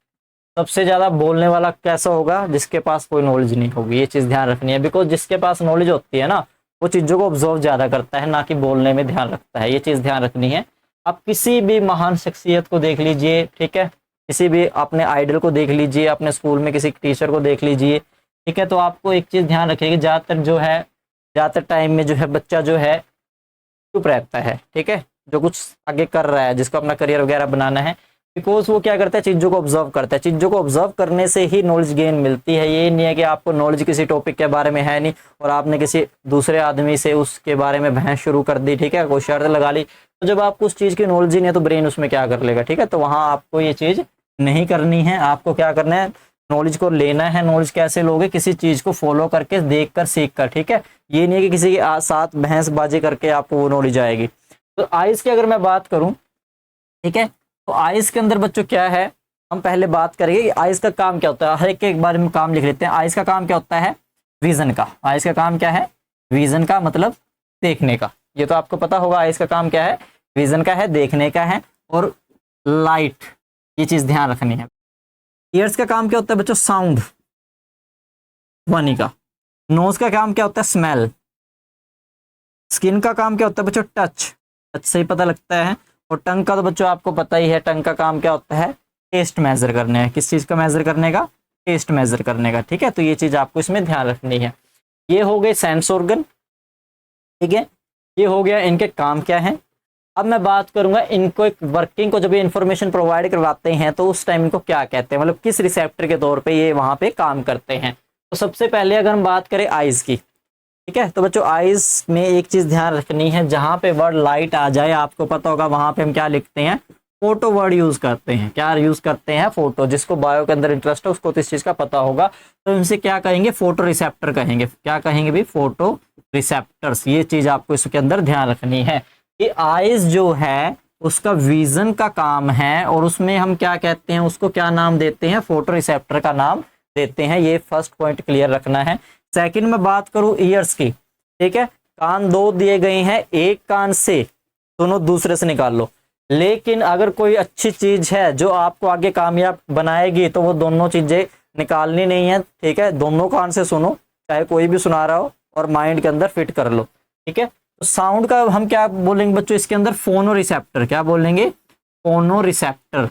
सबसे ज्यादा बोलने वाला कैसा होगा, जिसके पास कोई नॉलेज नहीं होगी, ये चीज ध्यान रखनी है। बिकॉज जिसके पास नॉलेज होती है ना, वो चीजों को ऑब्जर्व ज्यादा करता है, ना कि बोलने में ध्यान रखता है, ये चीज ध्यान रखनी है। आप किसी भी महान शख्सियत को देख लीजिए, ठीक है, किसी भी अपने आइडल को देख लीजिए, अपने स्कूल में किसी टीचर को देख लीजिए, ठीक है, तो आपको एक चीज ध्यान रखिएगा, ज्यादातर टाइम में जो है बच्चा जो है चुप रहता है, ठीक है, जो कुछ आगे कर रहा है, जिसको अपना करियर वगैरह बनाना है, बिकॉज वो क्या करता है, चीजों को ऑब्जर्व करता है। चीजों को ऑब्जर्व करने से ही नॉलेज गेन मिलती है। ये नहीं है कि आपको नॉलेज किसी टॉपिक के बारे में है नहीं और आपने किसी दूसरे आदमी से उसके बारे में बहस शुरू कर दी, ठीक है, कोई शर्त लगा ली, तो जब आपको उस चीज की नॉलेज ही नहीं है तो ब्रेन उसमें क्या कर लेगा, ठीक है। तो वहां आपको ये चीज नहीं करनी है। आपको क्या करना है, नॉलेज को लेना है। नॉलेज कैसे लोगे, किसी चीज को फॉलो करके, देख कर, सीख कर, ठीक है। ये नहीं है कि किसी के साथ बहसबाजी करके आपको वो नॉलेज आएगी। तो आइज की अगर मैं बात करूं, ठीक है, तो आइज के अंदर बच्चों क्या है, हम पहले बात करेंगे कि आइज का काम क्या होता है। हर एक के बारे में काम लिख लेते हैं। आइज का काम क्या होता है, विजन का। आइज का काम क्या है, विजन का, मतलब देखने का। ये तो आपको पता होगा आइज का काम क्या है, विजन का है, देखने का है। और लाइट, ये चीज ध्यान रखनी है। ईयर्स का काम क्या होता है बच्चों, साउंड, ध्वनि का। नोज का काम क्या होता है, स्मेल। स्किन का काम क्या होता है बच्चों, टच, टच से ही पता लगता है। और टंग का तो बच्चों आपको पता ही है, टंग का काम क्या होता है, टेस्ट मेजर करने का। किस चीज का मेजर करने का, टेस्ट मेजर करने का, ठीक है। तो ये चीज आपको इसमें ध्यान रखनी है। ये हो गए सेंस ऑर्गन, ठीक है, ये हो गया इनके काम क्या है। अब मैं बात करूंगा इनको एक वर्किंग को, जब ये इंफॉर्मेशन प्रोवाइड करवाते हैं तो उस टाइम इनको क्या कहते हैं, मतलब किस रिसेप्टर के तौर पे ये वहां पे काम करते हैं। तो सबसे पहले अगर हम बात करें आइज की, ठीक है, तो बच्चों आइज में एक चीज ध्यान रखनी है, जहां पे वर्ड लाइट आ जाए, आपको पता होगा वहां पे हम क्या लिखते हैं, फोटो वर्ड यूज करते हैं। क्या यूज करते हैं, फोटो। जिसको बायो के अंदर इंटरेस्ट है उसको तो इस चीज का पता होगा। तो इनसे क्या कहेंगे, फोटो रिसेप्टर कहेंगे। क्या कहेंगे भी, फोटो रिसेप्टर्स। ये चीज आपको इसके अंदर ध्यान रखनी है कि आइज जो है उसका विजन का काम है, और उसमें हम क्या कहते हैं, उसको क्या नाम देते हैं, फोटो रिसेप्टर का नाम देते हैं। ये फर्स्ट पॉइंट क्लियर रखना है। सेकंड में बात करूं ईयर्स की, ठीक है, कान दो दिए गए हैं, एक कान से सुनो, दूसरे से निकाल लो। लेकिन अगर कोई अच्छी चीज है जो आपको आगे कामयाब बनाएगी तो वो दोनों चीजें निकालनी नहीं है, ठीक है। दोनों कान से सुनो, चाहे कोई भी सुना रहा हो, और माइंड के अंदर फिट कर लो, ठीक है। तो साउंड का हम क्या बोलेंगे बच्चों, इसके अंदर फोनो रिसेप्टर। क्या बोलेंगे, फोनो रिसेप्टर,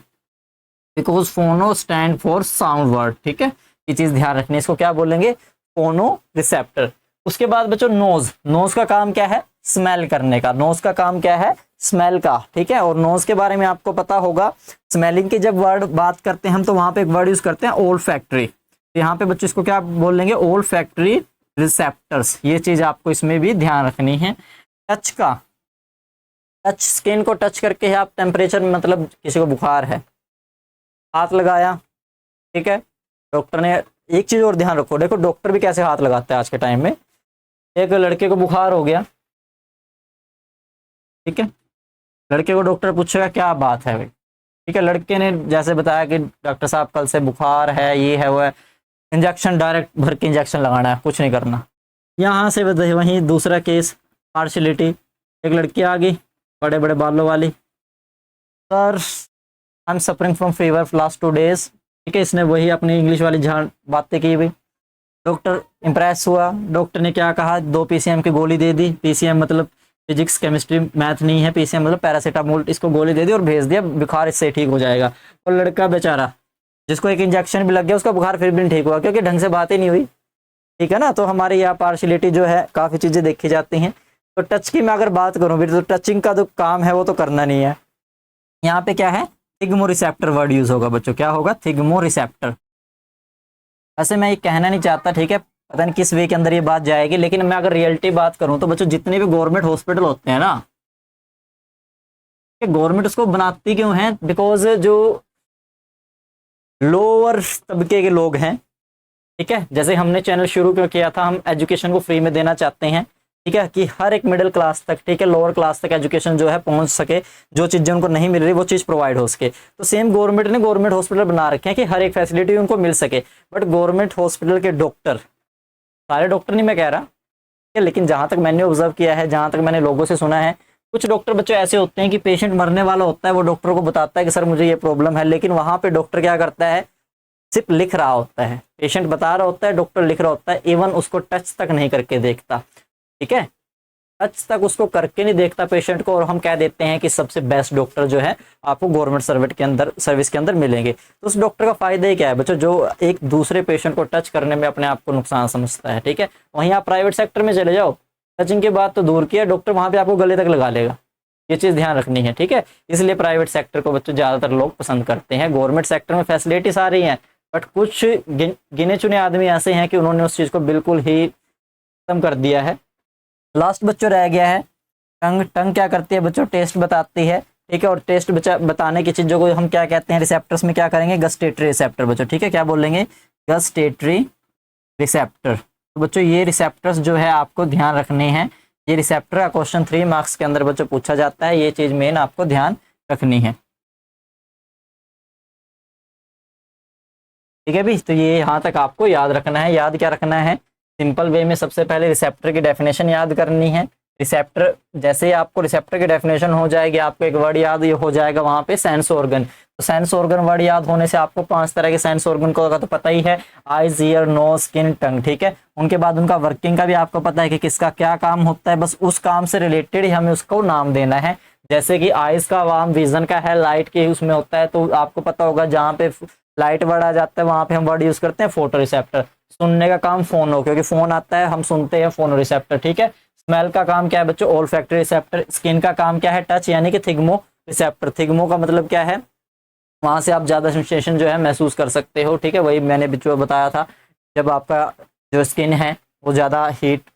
बिकॉज फोनो स्टैंड फॉर साउंड वर्ड, ठीक है। ये चीज ध्यान रखनी है, इसको क्या बोलेंगे, फोनो रिसेप्टर। उसके बाद बच्चों नोज, नोज का काम क्या है, स्मेल करने का। नोज का काम क्या है, स्मेल का, ठीक है। और नोज के बारे में आपको पता होगा, स्मेलिंग की जब वर्ड बात करते हैं हम, तो वहां पे एक वर्ड यूज करते हैं ओल फैक्ट्री। तो यहाँ पे बच्चों इसको क्या बोल लेंगे, ओल फैक्ट्री रिसेप्टर्स। ये चीज आपको इसमें भी ध्यान रखनी है। टच का, टच, स्किन को टच करके आप टेम्परेचर, मतलब किसी को बुखार है, हाथ लगाया, ठीक है, डॉक्टर ने। एक चीज और ध्यान रखो, देखो डॉक्टर भी कैसे हाथ लगाते हैं आज के टाइम में। एक लड़के को बुखार हो गया, ठीक है, लड़के को डॉक्टर पूछेगा क्या बात है भाई, ठीक है। लड़के ने जैसे बताया कि डॉक्टर साहब कल से बुखार है, ये है वो है, इंजेक्शन डायरेक्ट भर के इंजेक्शन लगाना है, कुछ नहीं करना। यहाँ से वहीं दूसरा केस, पार्शलिटी। एक लड़की आ गई बड़े बड़े बालों वाली, sir I am suffering from fever last 2 days, ठीक है, इसने वही अपनी इंग्लिश वाली जहाँ बातें की भाई। डॉक्टर इम्प्रेस हुआ, डॉक्टर ने क्या कहा, 2 पीसीएम की गोली दे दी। पीसीएम मतलब फिजिक्स केमिस्ट्री मैथ नहीं है, पीसीएम मतलब पैरासीटामोल, इसको गोली दे दी और भेज दिया, बुखार इससे ठीक हो जाएगा। और लड़का बेचारा जिसको एक इंजेक्शन भी लग गया, उसका बुखार फिर भी नहीं ठीक हुआ, क्योंकि ढंग से बात ही नहीं हुई। ठीक है ना, तो हमारी यहाँ पार्शलिटी जो है काफ़ी चीज़ें देखी जाती हैं। तो टच की मैं अगर बात करूँ फिर, तो टचिंग का जो काम है वो तो करना नहीं है। यहाँ पे क्या है, थिग्मो रिसेप्टर वर्ड यूज होगा बच्चों, क्या होगा, थिग्मो रिसेप्टर। वैसे मैं ये कहना नहीं चाहता, ठीक है, पता नहीं किस वे के अंदर ये बात जाएगी, लेकिन मैं अगर रियलिटी बात करूं तो बच्चों जितने भी गवर्नमेंट हॉस्पिटल होते हैं ना, गवर्नमेंट उसको बनाती क्यों है, बिकॉज जो लोअर तबके के लोग हैं, ठीक है, जैसे हमने चैनल शुरू क्यों किया था, हम एजुकेशन को फ्री में देना चाहते हैं, ठीक है, कि हर एक मिडिल क्लास तक, ठीक है, लोअर क्लास तक एजुकेशन जो है पहुंच सके, जो चीज़ें उनको नहीं मिल रही वो चीज़ प्रोवाइड हो सके। तो सेम गवर्नमेंट ने गवर्नमेंट हॉस्पिटल बना रखे हैं कि हर एक फैसिलिटी उनको मिल सके। बट गवर्नमेंट हॉस्पिटल के डॉक्टर, सारे डॉक्टर नहीं मैं कह रहा, ठीक है, लेकिन जहाँ तक मैंने ऑब्जर्व किया है, जहाँ तक मैंने लोगों से सुना है, कुछ डॉक्टर बच्चों ऐसे होते हैं कि पेशेंट मरने वाला होता है, वो डॉक्टर को बताता है कि सर मुझे ये प्रॉब्लम है, लेकिन वहाँ पे डॉक्टर क्या करता है, सिर्फ लिख रहा होता है, पेशेंट बता रहा होता है, डॉक्टर लिख रहा होता है, इवन उसको टच तक नहीं करके देखता। ठीक है, टच तक उसको करके नहीं देखता पेशेंट को, और हम कह देते हैं कि सबसे बेस्ट डॉक्टर जो है आपको गवर्नमेंट सर्विस के अंदर मिलेंगे। तो उस डॉक्टर का फायदा ही क्या है बच्चों, जो एक दूसरे पेशेंट को टच करने में अपने आप को नुकसान समझता है। ठीक है, वहीं आप प्राइवेट सेक्टर में चले जाओ, टचिंग की बात तो दूर की है, डॉक्टर वहां पे आपको गले तक लगा लेगा, ये चीज़ ध्यान रखनी है। ठीक है, इसलिए प्राइवेट सेक्टर को बच्चों ज़्यादातर लोग पसंद करते हैं। गवर्नमेंट सेक्टर में फैसिलिटी सारी हैं, बट कुछ गिने चुने आदमी ऐसे हैं कि उन्होंने उस चीज़ को बिल्कुल ही खत्म कर दिया है। लास्ट बच्चों रह गया है टंग। टंग क्या करती है बच्चों, टेस्ट बताती है। ठीक है, और टेस्ट बताने की चीज़ों को हम क्या कहते हैं, रिसेप्टर्स में क्या करेंगे, गस्टेटरी रिसेप्टर बच्चों। ठीक है, क्या बोलेंगे, गस्टेटरी रिसेप्टर। तो बच्चों ये रिसेप्टर्स जो है आपको ध्यान रखने हैं, ये रिसेप्टर का क्वेश्चन 3 मार्क्स के अंदर बच्चों पूछा जाता है, ये चीज़ मेन आपको ध्यान रखनी है। ठीक है भी, तो ये यहाँ तक आपको याद रखना है। याद क्या रखना है, सिंपल वे में सबसे पहले रिसेप्टर की डेफिनेशन याद करनी है। रिसेप्टर, जैसे ही आपको रिसेप्टर की डेफिनेशन हो जाएगी, आपको एक वर्ड याद हो जाएगा वहाँ पे, सेंस ऑर्गन। तो सेंस ऑर्गन वर्ड याद होने से आपको 5 तरह के सेंस ऑर्गन को तो पता ही है, आइज, ईयर, नोज, स्किन, टंग। ठीक है, उनके बाद उनका वर्किंग का भी आपको पता है कि किसका क्या काम होता है, बस उस काम से रिलेटेड ही हमें उसको नाम देना है। जैसे कि आइज का काम विजन का है, लाइट के उसमें होता है, तो आपको पता होगा जहाँ पे लाइट वर्ड आ जाता है वहां पे हम वर्ड यूज करते हैं फोटो रिसेप्टर। सुनने का काम फोनो, क्योंकि फोन आता है हम सुनते हैं, फोनो रिसेप्टर। ठीक है, स्मेल का काम क्या है बच्चों, ओल्फैक्टरी रिसेप्टर। स्किन का काम क्या है, टच, यानी कि थिग्मो रिसेप्टर। थिग्मो का मतलब क्या है, वहां से आप ज्यादा सेंसेशन जो है महसूस कर सकते हो। ठीक है, वही मैंने बच्चों बताया था, जब आपका जो स्किन है वो ज्यादा हीट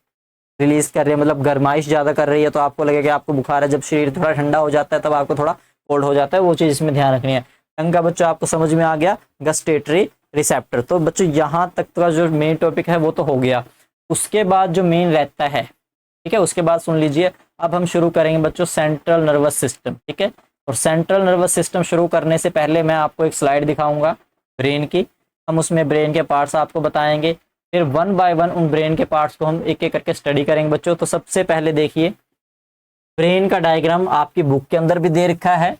रिलीज कर रही है, मतलब गर्माइश ज्यादा कर रही है, तो आपको लगेगा कि आपको बुखार है। जब शरीर थोड़ा ठंडा हो जाता है तब आपको थोड़ा कोल्ड हो जाता है, वो चीज इसमें ध्यान रखनी है। टंग का बच्चों आपको समझ में आ गया, गस्टेटरी रिसेप्टर। तो बच्चों यहाँ तक का जो मेन टॉपिक है वो तो हो गया। उसके बाद जो मेन रहता है, ठीक है, उसके बाद सुन लीजिए, अब हम शुरू करेंगे बच्चों सेंट्रल नर्वस सिस्टम। ठीक है, और सेंट्रल नर्वस सिस्टम शुरू करने से पहले मैं आपको एक स्लाइड दिखाऊंगा ब्रेन की। हम उसमें ब्रेन के पार्ट्स आपको बताएंगे, फिर 1 बाय 1 उन ब्रेन के पार्ट्स को हम एक एक करके स्टडी करेंगे बच्चों। तो सबसे पहले देखिए, ब्रेन का डायग्राम आपकी बुक के अंदर भी दे रखा है।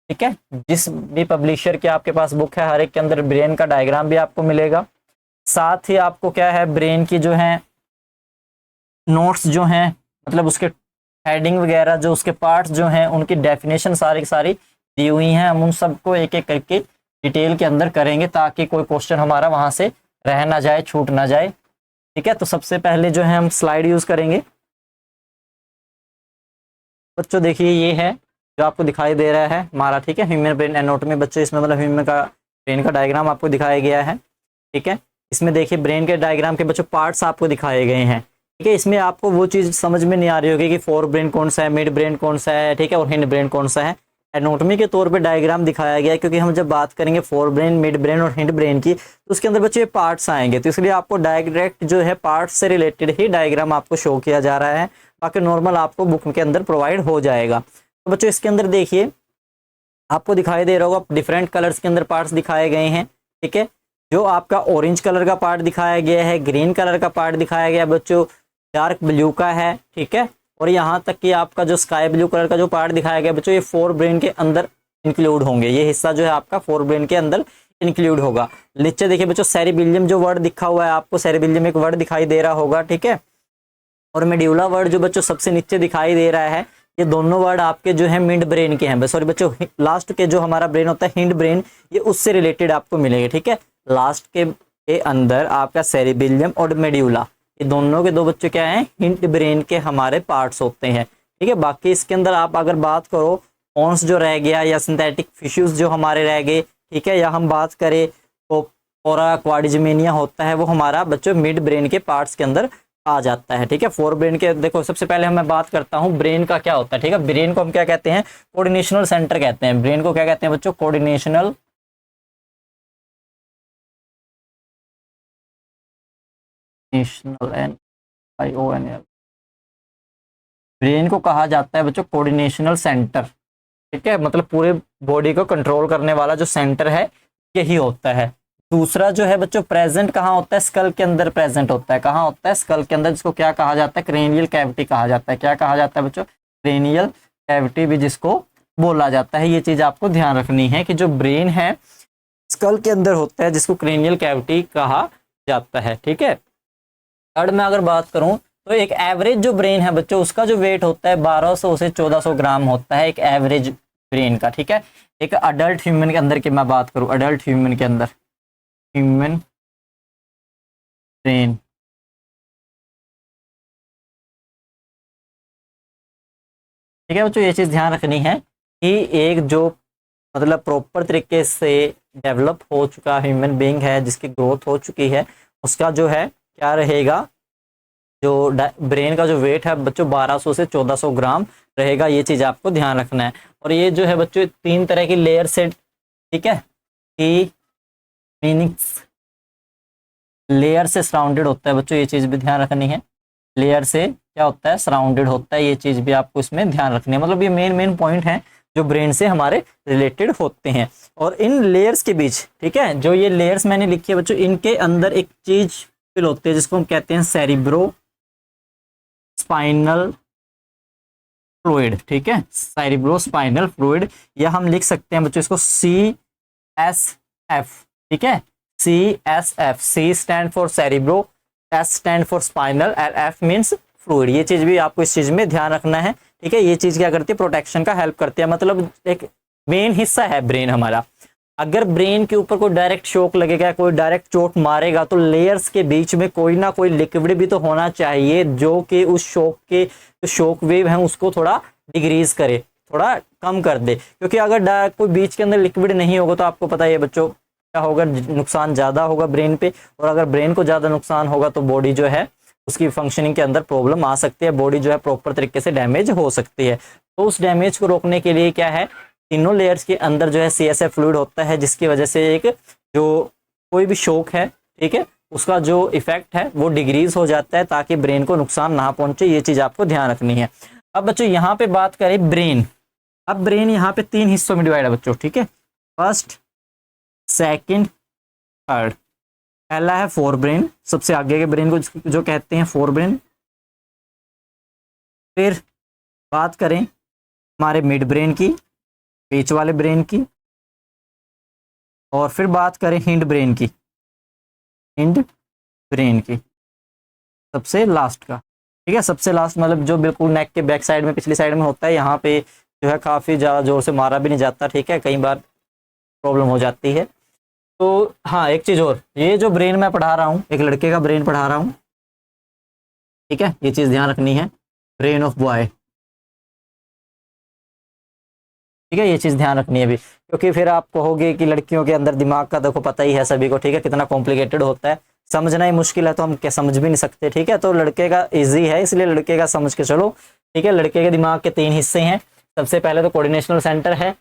ठीक है, जिस भी पब्लिशर की आपके पास बुक है, हर एक के अंदर ब्रेन का डायग्राम भी आपको मिलेगा। साथ ही आपको क्या है, ब्रेन की जो है नोट्स जो हैं, मतलब उसके हेडिंग वगैरह, जो उसके पार्ट्स जो हैं, उनकी डेफिनेशन सारी की सारी दी हुई हैं। हम उन सबको एक एक करके डिटेल के अंदर करेंगे, ताकि कोई क्वेश्चन हमारा वहां से रह ना जाए, छूट ना जाए। ठीक है, तो सबसे पहले जो है हम स्लाइड यूज करेंगे बच्चों। देखिए ये है जो आपको दिखाई दे रहा है हमारा, ठीक है, ह्यूमन ब्रेन एनाटॉमी बच्चों। इसमें मतलब ह्यूमन का ब्रेन का डायग्राम आपको दिखाया गया है। ठीक है, इसमें देखिए ब्रेन के डायग्राम के बच्चों पार्ट्स आपको दिखाए गए हैं। ठीक है, इसमें आपको वो चीज़ समझ में नहीं आ रही होगी कि फोर ब्रेन कौन सा है, मिड ब्रेन कौन सा है, ठीक है, और हिंड ब्रेन कौन सा है। एनाटॉमी के तौर पे डायग्राम दिखाया गया है, क्योंकि हम जब बात करेंगे फोर ब्रेन, मिड ब्रेन और हिंड ब्रेन की, तो उसके अंदर बच्चे पार्ट्स आएंगे। तो इसलिए आपको डायरेक्ट जो है पार्ट्स से रिलेटेड ही डायग्राम आपको शो किया जा रहा है, बाकी नॉर्मल आपको बुक के अंदर प्रोवाइड हो जाएगा। तो बच्चों इसके अंदर देखिए आपको दिखाई दे रहा होगा, डिफरेंट कलर्स के अंदर पार्ट्स दिखाए गए हैं। ठीक है, जो आपका ऑरेंज कलर का पार्ट दिखाया गया है, ग्रीन कलर का पार्ट दिखाया गया है बच्चों, डार्क ब्लू का है। ठीक है, और यहाँ तक कि आपका जो स्काई ब्लू कलर का जो पार्ट दिखाया गया बच्चों, ये फोर ब्रेन के अंदर इंक्लूड होंगे। ये हिस्सा जो है आपका फोर ब्रेन के अंदर इंक्लूड होगा। नीचे देखिए बच्चों सेरिबिलियम जो वर्ड दिखा हुआ है आपको, सेरिबिलियम एक वर्ड दिखाई दे रहा होगा, ठीक है। और मेड्यूला वर्ड जो बच्चों सबसे नीचे दिखाई दे रहा है, ये दोनों वर्ड आपके जो है मिड ब्रेन के हैं। सॉरी बच्चों, लास्ट के जो हमारा ब्रेन होता है हिंड ब्रेन, ये उससे रिलेटेड आपको मिलेंगे, ठीक है। लास्ट के अंदर आपका सेरिबिलियम और मेड्यूला, ये दोनों के दो बच्चों क्या हैं, हिंड ब्रेन के हमारे पार्ट्स होते हैं, ठीक है। बाकी इसके अंदर आप अगर बात करो ऑन्स जो रह गया या सिंथेटिक फिशूज जो हमारे रह गए, ठीक है, या हम बात करें तो कोरा क्वाड्रिजेमिनिया होता है, वो हमारा बच्चों मिड ब्रेन के पार्ट्स के अंदर आ जाता है, ठीक है। फोर ब्रेन के देखो सबसे पहले मैं बात करता हूँ ब्रेन का क्या होता है, ठीक है। ब्रेन को हम क्या कहते हैं, कोऑर्डिनेशनल सेंटर कहते हैं। ब्रेन को क्या कहते हैं बच्चों, कोऑर्डिनेशनल NIONL। ब्रेन को कहा जाता है बच्चों कोऑर्डिनेशनल सेंटर, ठीक है, मतलब पूरे बॉडी को कंट्रोल करने वाला जो सेंटर है यही होता है। दूसरा जो है बच्चों प्रेजेंट कहाँ होता है, स्कल के अंदर प्रेजेंट होता है। कहाँ होता है, स्कल के अंदर, जिसको क्या कहा जाता है, क्रेनियल कैविटी कहा जाता है। क्या कहा जाता है बच्चों, क्रेनियल कैविटी भी जिसको बोला जाता है। ये चीज आपको ध्यान रखनी है कि जो ब्रेन है स्कल के अंदर होता है, जिसको क्रेनियल कैविटी कहा जाता है, ठीक है। थर्ड में अगर बात करूं तो एक एवरेज जो ब्रेन है बच्चों, उसका जो वेट होता है 1200 से 1400 ग्राम होता है, एक एवरेज ब्रेन का, ठीक है। एक अडल्ट ह्यूमन के अंदर की मैं बात करूं, अडल्ट ह्यूमन के अंदर ह्यूमन ब्रेन, ठीक है बच्चों। ये चीज ध्यान रखनी है कि एक जो मतलब प्रॉपर तरीके से डेवलप हो चुका ह्यूमन बीइंग है, जिसकी ग्रोथ हो चुकी है, उसका जो है क्या रहेगा, जो ब्रेन का जो वेट है बच्चों 1200 से 1400 ग्राम रहेगा। ये चीज आपको ध्यान रखना है। और ये जो है बच्चों 3 तरह की लेयर से, ठीक है, कि मीनिंग्स लेयर से सराउंडेड होता है बच्चों, ये चीज भी ध्यान रखनी है। लेयर से क्या होता है, सराउंडेड होता है, ये चीज भी आपको इसमें ध्यान रखनी है। मतलब ये मेन पॉइंट है जो ब्रेन से हमारे रिलेटेड होते हैं। और इन लेयर्स के बीच, ठीक है, जो ये लेयर्स मैंने लिखी है बच्चों, इनके अंदर एक चीज फिल होती है जिसको हम कहते हैं सेरिब्रो स्पाइनल फ्लूइड, ठीक है, सेरिब्रो स्पाइनल फ्लूइड, या हम लिख सकते हैं बच्चों इसको CSF, ठीक है, CSF। C stand for cerebro, S stand for spinal, और F मीन्स फ्लूइड। ये चीज भी आपको इस चीज में ध्यान रखना है, ठीक है। ये चीज क्या करती है, प्रोटेक्शन का हेल्प करती है। मतलब एक मेन हिस्सा है ब्रेन हमारा। अगर ब्रेन के ऊपर कोई डायरेक्ट शॉक लगेगा, कोई डायरेक्ट चोट मारेगा, तो लेयर्स के बीच में कोई ना कोई लिक्विड भी तो होना चाहिए जो कि उस शॉक के जो शॉक वेव है उसको थोड़ा डिक्रीज करे, थोड़ा कम कर दे। क्योंकि अगर कोई बीच के अंदर लिक्विड नहीं होगा तो आपको पता है बच्चों क्या होगा, नुकसान ज़्यादा होगा ब्रेन पे। और अगर ब्रेन को ज़्यादा नुकसान होगा तो बॉडी जो है उसकी फंक्शनिंग के अंदर प्रॉब्लम आ सकती है, बॉडी जो है प्रॉपर तरीके से डैमेज हो सकती है। तो उस डैमेज को रोकने के लिए क्या है, तीनों लेयर्स के अंदर जो है CSF फ्लूइड होता है, जिसकी वजह से एक जो कोई भी शॉक है, ठीक है, उसका जो इफेक्ट है वो डिक्रीज हो जाता है ताकि ब्रेन को नुकसान ना पहुंचे। ये चीज आपको ध्यान रखनी है। अब बच्चों यहाँ पे बात करें ब्रेन। अब ब्रेन यहाँ पे 3 हिस्सों में डिवाइड है बच्चों, ठीक है, फर्स्ट, सेकंड, थर्ड। पहला है फोर ब्रेन, सबसे आगे के ब्रेन को जो कहते हैं फोर ब्रेन। फिर बात करें हमारे मिड ब्रेन की, बीच वाले ब्रेन की, और फिर बात करें हिंड ब्रेन की, हिंड ब्रेन की सबसे लास्ट का, ठीक है। सबसे लास्ट मतलब जो बिल्कुल नेक के बैक साइड में पिछली साइड में होता है, यहाँ पे जो है काफ़ी ज़्यादा जोर से मारा भी नहीं जाता, ठीक है, कई बार प्रॉब्लम हो जाती है। तो हाँ, एक चीज़ और, ये जो ब्रेन मैं पढ़ा रहा हूँ, एक लड़के का ब्रेन पढ़ा रहा हूँ, ठीक है, ये चीज़ ध्यान रखनी है, ब्रेन ऑफ बॉय, ठीक है, ये चीज़ ध्यान रखनी है भी, क्योंकि फिर आप कहोगे कि लड़कियों के अंदर दिमाग का देखो पता ही है सभी को, ठीक है, कितना कॉम्प्लिकेटेड होता है, समझना ही मुश्किल है, तो हम क्या समझ भी नहीं सकते, ठीक है। तो लड़के का इजी है, इसलिए लड़के का समझ के चलो, ठीक है। लड़के के दिमाग के 3 हिस्से हैं। सबसे पहले तो कोऑर्डिनेशनल सेंटर है,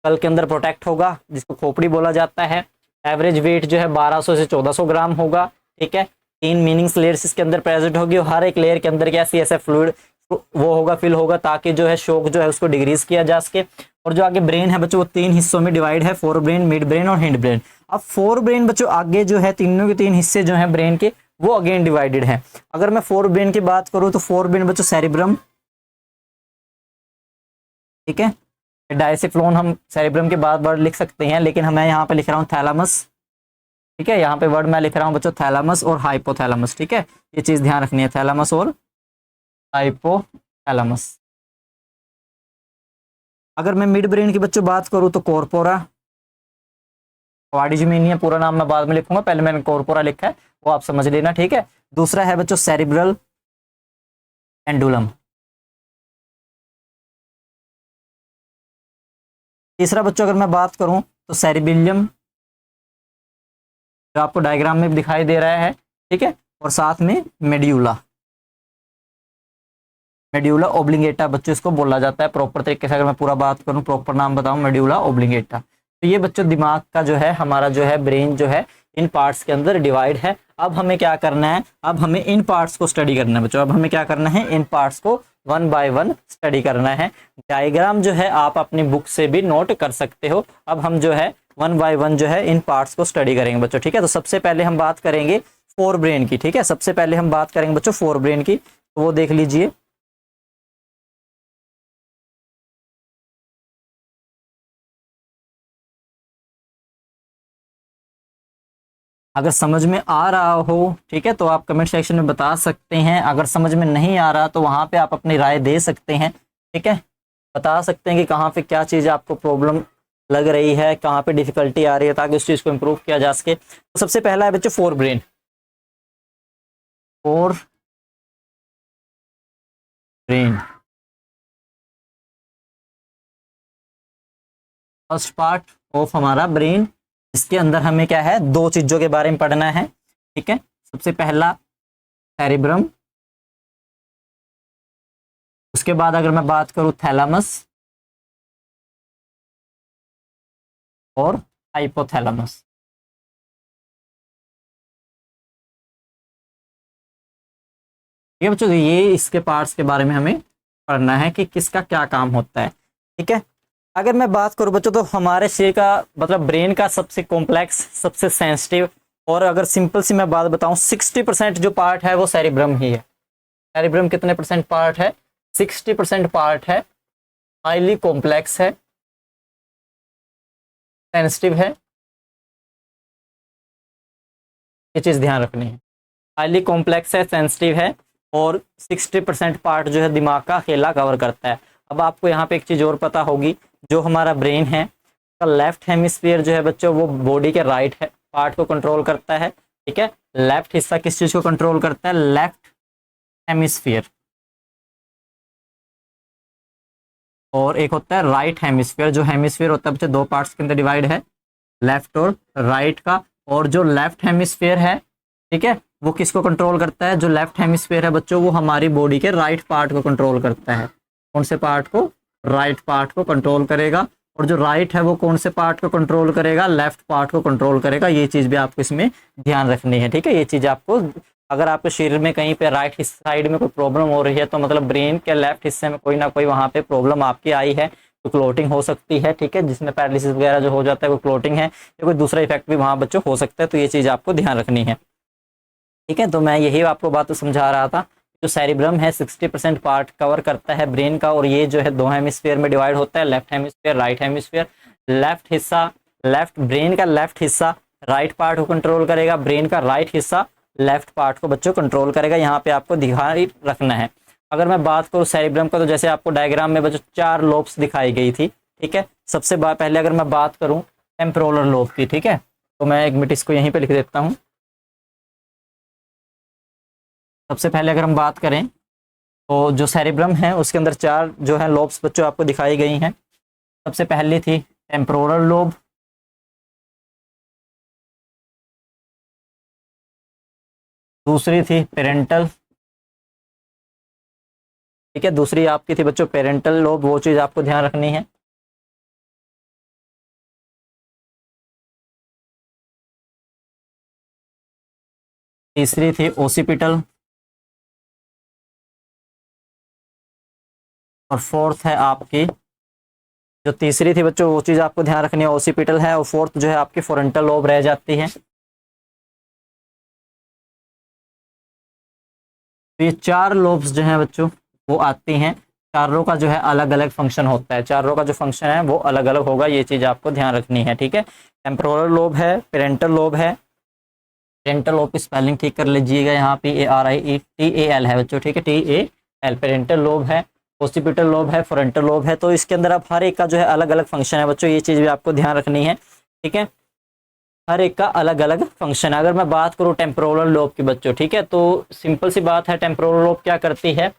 कल के अंदर प्रोटेक्ट होगा, जिसको खोपड़ी बोला जाता है। एवरेज वेट जो है 1200 से 1400 ग्राम होगा, ठीक है। 3 मीनिंग्स लेयर्स इसके अंदर प्रेजेंट होगी, और हर एक लेयर के अंदर क्या CSF फ्लूइड वो होगा, फिल होगा, ताकि जो है शॉक जो है उसको डिक्रीज किया जा सके। और जो आगे ब्रेन है बच्चों वो 3 हिस्सों में डिवाइड है, फोर ब्रेन, मिड ब्रेन और हिंड ब्रेन। अब फोर ब्रेन बच्चों आगे जो है तीनों के 3 हिस्से जो हैं ब्रेन के, वो अगेन डिवाइडेड है। अगर मैं फोर ब्रेन की बात करूं तो फोर ब्रेन बच्चों सेरिब्रम, ठीक है, डायसिफ्लोन हम सेरिब्रम के बाद वर्ड लिख सकते हैं, लेकिन मैं यहाँ पे लिख रहा हूँ थैलामस। ठीक है, यहाँ पे वर्ड मैं लिख रहा हूँ बच्चों थैलामस और हाइपोथैलामस। ठीक है, ये चीज ध्यान रखनी है, थैलामस और हाइपोथैलामस। अगर मैं मिड ब्रेन की बच्चों बात करूँ तो कॉर्पोरा क्वाड्रिजेमिनिया, पूरा नाम मैं बाद में लिखूंगा, पहले मैंने कॉर्पोरा लिखा है, वो आप समझ लेना। ठीक है, दूसरा है बच्चों सेरिब्रल पेंडुलम। तीसरा बच्चों अगर मैं बात करूं तो सेरिबिलियम, जो आपको डायग्राम में दिखाई दे रहा है। ठीक है, और साथ में मेड्यूला, मेड्यूला ओब्लिंगेटा बच्चों इसको बोला जाता है प्रॉपर तरीके से। अगर मैं पूरा बात करूं, प्रॉपर नाम बताऊं, मेड्यूला ओब्लिंगेटा। तो ये बच्चों दिमाग का जो है, हमारा जो है ब्रेन जो है इन पार्ट्स के अंदर डिवाइड है। अब हमें क्या करना है, अब हमें इन पार्ट्स को स्टडी करना है बच्चों। अब हमें क्या करना है, इन पार्ट्स को वन बाय वन स्टडी करना है। डायग्राम जो है आप अपनी बुक से भी नोट कर सकते हो। अब हम जो है वन बाय वन जो है इन पार्ट्स को स्टडी करेंगे बच्चों। ठीक है, तो सबसे पहले हम बात करेंगे फोर ब्रेन की। ठीक है, सबसे पहले हम बात करेंगे बच्चों फोर ब्रेन की, तो वो देख लीजिए। अगर समझ में आ रहा हो, ठीक है, तो आप कमेंट सेक्शन में बता सकते हैं। अगर समझ में नहीं आ रहा तो वहां पे आप अपनी राय दे सकते हैं। ठीक है, बता सकते हैं कि कहाँ पे क्या चीज़ आपको प्रॉब्लम लग रही है, कहाँ पे डिफिकल्टी आ रही है, ताकि उस चीज़ को इम्प्रूव किया जा सके। तो सबसे पहला है बच्चों fore brain. Fore brain first part of हमारा ब्रेन। इसके अंदर हमें क्या है, दो चीजों के बारे में पढ़ना है। ठीक है, सबसे पहला सेरिब्रम, उसके बाद अगर मैं बात करूं थैलामस और हाइपोथैलामस। ठीक है बच्चों, तो ये इसके पार्ट्स के बारे में हमें पढ़ना है कि किसका क्या काम होता है। ठीक है, अगर मैं बात करूं बच्चों तो हमारे शरीर का मतलब ब्रेन का सबसे कॉम्प्लेक्स, सबसे सेंसिटिव, और अगर सिंपल सी मैं बात बताऊं 60% जो पार्ट है वो सेरिब्रम ही है। सेरिब्रम कितने परसेंट पार्ट है, 60% पार्ट है, हाईली कॉम्प्लेक्स है, सेंसिटिव है। ये चीज ध्यान रखनी है, हाईली कॉम्प्लेक्स है, सेंसिटिव है, और 60% पार्ट जो है दिमाग का अकेला कवर करता है। अब आपको यहाँ पे एक चीज और पता होगी, जो हमारा ब्रेन है का लेफ्ट हेमिस्फीयर जो है बच्चों वो बॉडी के राइट है पार्ट को कंट्रोल करता है। ठीक है, लेफ्ट हिस्सा किस चीज को कंट्रोल करता है, लेफ्ट हेमिस्फीयर। और एक होता है राइट हेमिस्फीयर। जो हेमिस्फीयर होता है बच्चों दो पार्ट्स के अंदर डिवाइड है, लेफ्ट और राइट का। और जो लेफ्ट हेमिस्फीयर है, ठीक है, वो किसको कंट्रोल करता है, जो लेफ्ट हेमिस्फीयर है बच्चों वो हमारी बॉडी के राइट पार्ट को कंट्रोल करता है। कौन से पार्ट को, राइट पार्ट को कंट्रोल करेगा। और जो राइट है वो कौन से पार्ट को कंट्रोल करेगा, लेफ्ट पार्ट को कंट्रोल करेगा। ये चीज भी आपको इसमें ध्यान रखनी है। ठीक है, ये चीज आपको, अगर आपके शरीर में कहीं पे राइट साइड में कोई प्रॉब्लम हो रही है तो मतलब ब्रेन के लेफ्ट हिस्से में कोई ना कोई वहां पे प्रॉब्लम आपकी आई है, तो क्लोटिंग हो सकती है। ठीक है, जिसमें पैरालिसिस वगैरह जो हो जाता है वो क्लोटिंग है, या कोई दूसरा इफेक्ट भी वहां बच्चों हो सकता है। तो ये चीज आपको ध्यान रखनी है। ठीक है, तो मैं यही आपको बात समझा रहा था। जो सेरिब्रम है 60% पार्ट कवर करता है ब्रेन का, और ये जो है दो हेमिस्फीयर में डिवाइड होता है, left hemisphere, right hemisphere. Left हिस्सा, लेफ्ट ब्रेन का लेफ्ट हिस्सा राइट पार्ट को कंट्रोल करेगा, ब्रेन का राइट हिस्सा लेफ्ट पार्ट को बच्चों कंट्रोल करेगा। यहाँ पे आपको ध्यान रखना है। अगर मैं बात करूँ सेरिब्रम का, तो जैसे आपको डायग्राम में बच्चों 4 लोब्स दिखाई गई थी। ठीक है, सबसे पहले अगर मैं बात करूँ टेम्पोरल लोब की, ठीक है, तो मैं एक मिनट इसको यहीं पे लिख देता हूँ। सबसे पहले अगर हम बात करें तो जो सेरिब्रम है उसके अंदर 4 जो है लोब्स बच्चों आपको दिखाई गई हैं। सबसे पहली थी टेम्पोरल लोब, दूसरी थी पेरेंटल। ठीक है, दूसरी आपकी थी बच्चों पेरेंटल लोब, वो चीज आपको ध्यान रखनी है। तीसरी थी ओसिपिटल, और फोर्थ है आपकी, जो तीसरी थी बच्चों वो चीज आपको ध्यान रखनी है ओसिपिटल है, और फोर्थ जो है आपकी फ्रंटल लोब रह जाती है। तो ये 4 लोब्स जो हैं बच्चों वो आती हैं। चारों का जो है अलग अलग फंक्शन होता है, चारों का जो फंक्शन है वो अलग अलग होगा, ये चीज़ आपको ध्यान रखनी है, ठीक है। टेम्पोरल लोब है, पेरेंटल लोब है, पेरेंटल लोब की स्पेलिंग ठीक कर लीजिएगा, यहाँ PARIETAL है बच्चों, ठीक है, TAL पेरेंटल लोब है, ओसिपिटल लोब है, फ्रंटल लोब है। तो इसके अंदर अब हर एक का जो है अलग अलग फंक्शन है बच्चों, ये चीज़ भी आपको ध्यान रखनी है, ठीक है। हर एक का अलग अलग फंक्शन है। अगर मैं बात करूँ टेम्पोरल लोब की बच्चों, ठीक है, तो सिंपल सी बात है, टेम्पोरल लोब क्या करती है,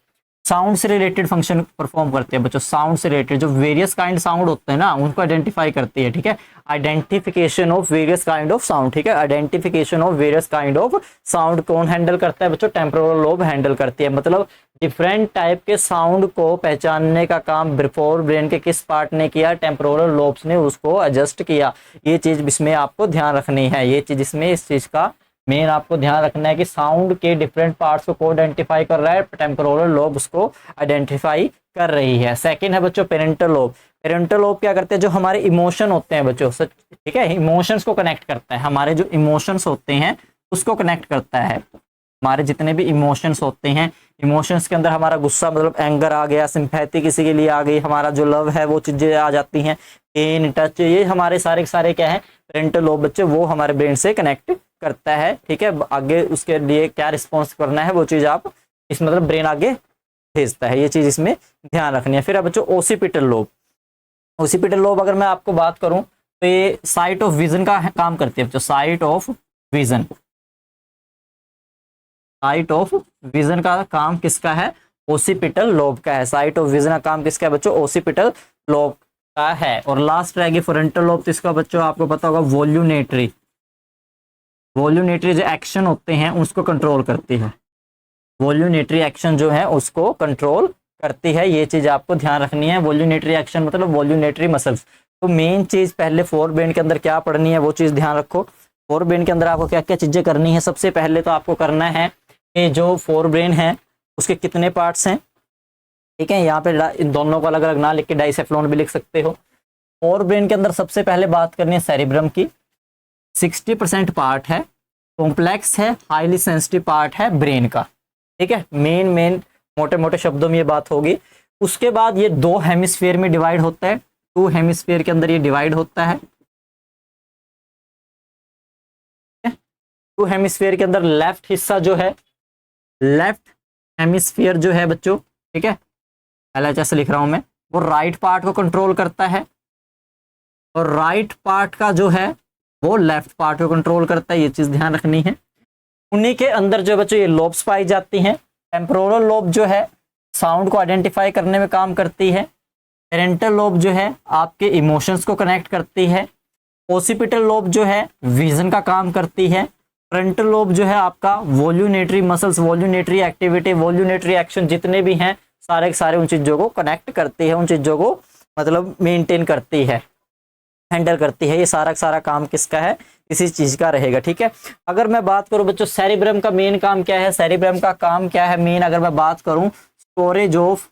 साउंड से रिलेटेड फंक्शन परफॉर्म करती है बच्चों। साउंड से रिलेटेड जो वेरियस काइंड साउंड होते हैं ना, उनको आइडेंटिफाई करती है, ठीक है। Identification of various kind of sound, ठीक है, identification of various kind of sound कौन हैंडल करता है बच्चों, टेम्पोरल लोब हैंडल करती है। मतलब डिफरेंट टाइप के साउंड को पहचानने का काम बिफोर ब्रेन के किस पार्ट ने किया, टेम्पोरल लोब्स ने उसको एडजस्ट किया। ये चीज इसमें आपको ध्यान रखनी है, ये चीज इसमें इस चीज का मेन आपको ध्यान रखना है कि साउंड के डिफरेंट पार्ट्स को आइडेंटिफाई कर रहा है, टेम्पोरल लोब उसको आइडेंटिफाई कर रही है। सेकंड है बच्चों पेरेंटल लोब। पेरेंटल लोब क्या करते हैं, जो हमारे इमोशन होते हैं बच्चों, ठीक है, इमोशंस को कनेक्ट करता है, हमारे जो इमोशंस होते हैं उसको कनेक्ट करता है। हमारे जितने भी इमोशंस होते हैं, इमोशंस के अंदर हमारा गुस्सा मतलब एंगर आ गया, सिंपैथी किसी के लिए आ गई, हमारा जो लव है वो चीजें आ जाती हैं, पेन, टच, ये हमारे सारे सारे क्या है, पेरेंटल लोब बच्चे वो हमारे ब्रेन से कनेक्ट करता है, ठीक है। आगे उसके लिए क्या रिस्पॉन्स करना है वो चीज आप इस मतलब ब्रेन आगे भेजता है, ये चीज इसमें ध्यान रखनी है। फिर अब बच्चों ओसिपिटल लोब। ओसिपिटल लोब अगर मैं आपको बात करूं तो ये साइट ऑफ विजन का काम करती है बच्चों, site of vision. Site of vision का काम किसका है, ओसिपिटल लोब का है। साइट ऑफ विजन का काम किसका है बच्चों, ओसिपिटल लोब का है। और लास्ट रहेगी फ्रंटल लोब, तो इसका बच्चों आपको पता होगा वॉल्यूमेट्री। वॉल्यूमेट्री जो एक्शन होते हैं उसको कंट्रोल करती है, वॉल्यूमेट्री एक्शन जो है उसको कंट्रोल करती है, ये चीज आपको ध्यान रखनी है। वॉल्यूमेट्री एक्शन मतलब वॉल्यूमेट्री मसल्स। तो मेन चीज पहले फोर ब्रेन के अंदर क्या पढ़नी है वो चीज ध्यान रखो। फोर ब्रेन के अंदर आपको क्या क्या चीजें करनी है, सबसे पहले तो आपको करना है कि जो फोर ब्रेन है उसके कितने पार्ट्स हैं, ठीक है। यहाँ पे इन दोनों को अलग अलग ना लिख के डाइसेफ्लॉन भी लिख सकते हो। फोर ब्रेन के अंदर सबसे पहले बात करनी है सेरिब्रम की, 60% पार्ट है, कॉम्प्लेक्स है, हाईली सेंसिटिव पार्ट है ब्रेन का, ठीक है। मेन मोटे मोटे शब्दों में ये बात होगी। उसके बाद ये दो हेमिस्फीयर में डिवाइड होता है, टू हेमिस्फीयर के अंदर ये डिवाइड होता है। टू हेमिस्फीयर के अंदर लेफ्ट हिस्सा जो है, लेफ्ट हेमिस्फीयर जो है बच्चों, ठीक है, LHS लिख रहा हूं मैं, वो राइट पार्ट को कंट्रोल करता है, और राइट पार्ट का जो है वो लेफ्ट पार्ट को कंट्रोल करता है, ये चीज ध्यान रखनी है। उन्हीं के अंदर जो बच्चों ये लोब्स पाई जाती हैं। टेम्पोरल लोब जो है साउंड को आइडेंटिफाई करने में काम करती है, पेरेंटल लोब जो है आपके इमोशंस को कनेक्ट करती है, ओसिपिटल लोब जो है विजन का काम करती है, फ्रंटल लोब जो है आपका वॉल्यूमेट्री मसल्स, वॉल्यूमेट्री एक्टिविटी, वॉल्यूमेट्री एक्शन जितने भी हैं सारे के सारे उन चीजों को कनेक्ट करती है, उन चीजों को मतलब मेंटेन करती है, हैंडल करती है। ये सारा सारा काम किसका है, इसी चीज का रहेगा, ठीक है। अगर मैं बात करूं बच्चों सेरिब्रम का मेन काम क्या है, सेरिब्रम का काम क्या है मेन, अगर मैं बात करूं स्टोरेज ऑफ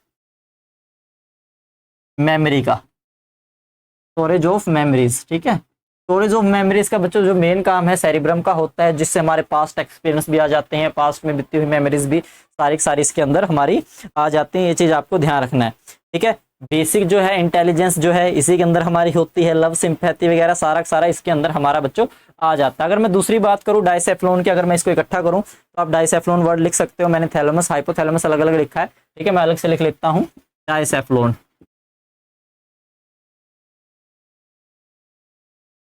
मेमोरी का, स्टोरेज ऑफ मेमोरीज, ठीक है। स्टोरेज ऑफ मेमोरीज का बच्चों जो मेन काम है सेरिब्रम का होता है, जिससे हमारे पास्ट एक्सपीरियंस भी आ जाते हैं, पास्ट में बीती हुई मेमोरीज भी सारी सारी इसके अंदर हमारी आ जाती हैं, ये चीज आपको ध्यान रखना है, ठीक है। बेसिक जो है इंटेलिजेंस जो है इसी के अंदर हमारी होती है, लव सिंपैथी वगैरह सारा सारा इसके अंदर हमारा बच्चों आ जाता है। अगर मैं दूसरी बात करूं डाइसेफ्लॉन की, अगर मैं इसको इकट्ठा करूं तो आप डाइसेफ्लॉन वर्ड लिख सकते हो, मैंने थैलेमस हाइपोथैलेमस अलग अलग लिखा है, ठीक है, मैं अलग से लिख लेता हूं डाइसेफ्लॉन,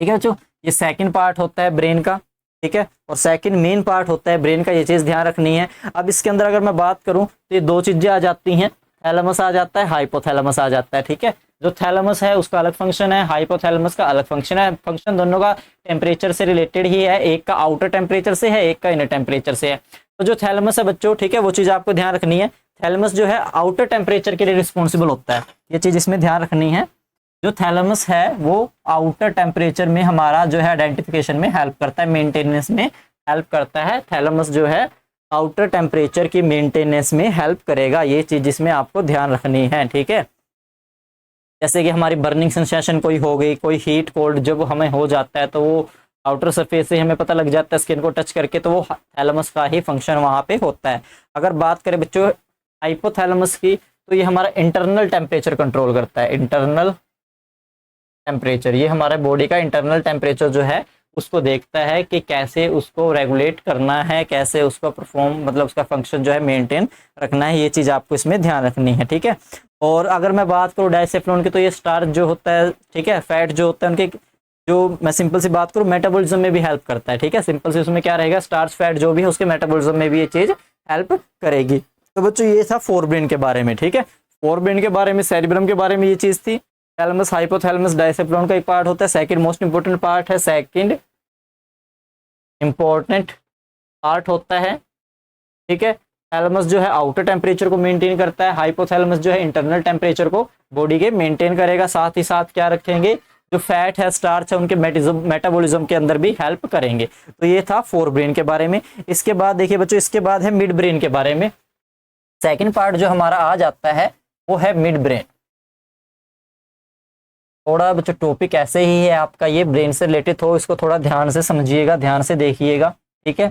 ठीक है बच्चों। ये सेकंड पार्ट होता है ब्रेन का, ठीक है, और सेकंड मेन पार्ट होता है ब्रेन का, ये चीज ध्यान रखनी है। अब इसके अंदर अगर मैं बात करूं तो ये दो चीजें आ जाती हैं, थैलेमस आ जाता है, हाइपोथैलेमस आ जाता है, ठीक है। जो थैलेमस है उसका अलग फंक्शन है, हाइपोथैलेमस का अलग फंक्शन है। फंक्शन दोनों का टेम्परेचर से रिलेटेड ही है, एक का आउटर टेम्परेचर से है, एक का इनर टेम्परेचर से है। तो जो थैलेमस है बच्चों, ठीक है, वो चीज आपको ध्यान रखनी है। थैलेमस जो है आउटर टेम्परेचर के लिए रिस्पॉन्सिबल होता है, ये चीज इसमें ध्यान रखनी है। जो थैलेमस है वो आउटर टेम्परेचर में हमारा जो है आइडेंटिफिकेशन में हेल्प करता है, मेंटेनेंस में हेल्प करता है। थैलेमस जो है आउटर टेम्परेचर की मेंटेनेंस में हेल्प करेगा, ये चीज इसमें आपको ध्यान रखनी है, ठीक है। जैसे कि हमारी बर्निंग सेंसेशन कोई हो गई, कोई हीट कोल्ड जब हमें हो जाता है तो वो आउटर सरफेस से हमें पता लग जाता है स्किन को टच करके, तो वो थैलेमस का ही फंक्शन वहां पे होता है। अगर बात करें बच्चों हाइपोथैलेमस की, तो ये हमारा इंटरनल टेम्परेचर कंट्रोल करता है। इंटरनल टेम्परेचर, ये हमारे बॉडी का इंटरनल टेम्परेचर जो है उसको देखता है कि कैसे उसको रेगुलेट करना है, कैसे उसको परफॉर्म मतलब उसका फंक्शन जो है मेंटेन रखना है। ये चीज़ आपको इसमें ध्यान रखनी है, ठीक है। और अगर मैं बात करूँ डाइसेफ्लोन की, तो ये स्टार्च जो होता है, ठीक है, फैट जो होता है उनके, जो मैं सिंपल सी बात करूँ, मेटाबॉलिज्म में भी हेल्प करता है, ठीक है। सिंपल से उसमें क्या रहेगा, स्टार्च फैट जो भी है उसके मेटाबॉलिज्म में भी ये चीज़ हेल्प करेगी। तो बच्चों ये था फोरब्रेन के बारे में, ठीक है। फोरब्रेन के बारे में, सेरिब्रम के बारे में ये चीज़ थी। थैलेमस, हाइपोथैलेमस डाइसेफ्लोन का एक पार्ट होता है। सेकंड मोस्ट इंपोर्टेंट पार्ट है, सेकंड इंपॉर्टेंट पार्ट होता है, ठीक है। थैलेमस जो है आउटर टेम्परेचर को मेंटेन करता है, हाइपोथैलेमस जो है इंटरनल टेम्परेचर को बॉडी के मेंटेन करेगा। साथ ही साथ क्या रखेंगे, जो फैट है, स्टार्च है, उनके मेटाबॉलिज्म के अंदर भी हेल्प करेंगे। तो ये था फोर ब्रेन के बारे में। इसके बाद देखिए बच्चों, इसके बाद है मिड ब्रेन के बारे में। सेकंड पार्ट जो हमारा आ जाता है वो है मिड ब्रेन। थोड़ा बच्चों टॉपिक ऐसे ही है आपका, ये ब्रेन से रिलेटेड, तो इसको थोड़ा ध्यान से समझिएगा, ध्यान से देखिएगा, ठीक है।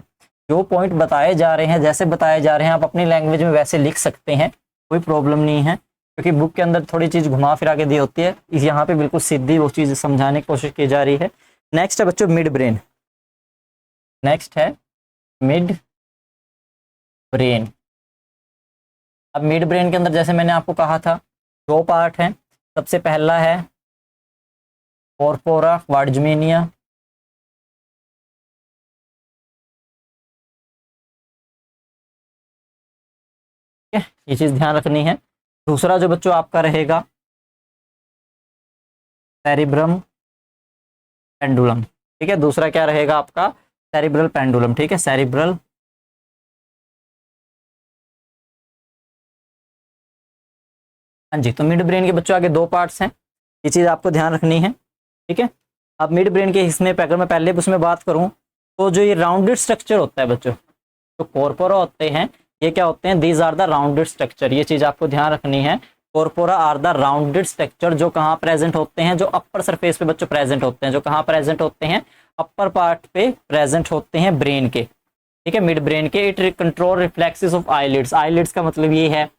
जो पॉइंट बताए जा रहे हैं, जैसे बताए जा रहे हैं, आप अपनी लैंग्वेज में वैसे लिख सकते हैं, कोई प्रॉब्लम नहीं है, क्योंकि बुक के अंदर थोड़ी चीज़ घुमा फिरा के दी होती है, यहाँ पे बिल्कुल सीधी वो चीज़ समझाने की कोशिश की जा रही है। नेक्स्ट है बच्चों मिड ब्रेन। नेक्स्ट है मिड ब्रेन। अब मिड ब्रेन के अंदर जैसे मैंने आपको कहा था, दो पार्ट हैं। सबसे पहला है कॉर्पोरा क्वाड्रमेनिया, ये चीज ध्यान रखनी है। दूसरा जो बच्चों आपका रहेगा सेरिब्रम पेंडुलम, ठीक है। दूसरा क्या रहेगा आपका, सेरिब्रल पेंडुलम, ठीक है, सेरिब्रल हाँ जी। तो मिड ब्रेन के बच्चों आगे दो पार्ट्स हैं, ये चीज आपको ध्यान रखनी है, ठीक है। अब मिड ब्रेन के हिस्से में अगर मैं पहले उसमें बात करूं, तो जो ये राउंडेड स्ट्रक्चर होता है बच्चों, जो कॉर्पोरा होते हैं, ये क्या होते हैं, these are the rounded structure. ये चीज आपको ध्यान रखनी है। Corpora are the rounded structure, जो कहाँ प्रेजेंट होते हैं, जो अपर सरफेस पे बच्चों प्रेजेंट होते हैं। जो कहाँ प्रेजेंट होते हैं, अपर पार्ट पे प्रेजेंट होते हैं ब्रेन के, ठीक है, मिड ब्रेन के। It control reflexes of eyelids. Eyelids का मतलब ये है,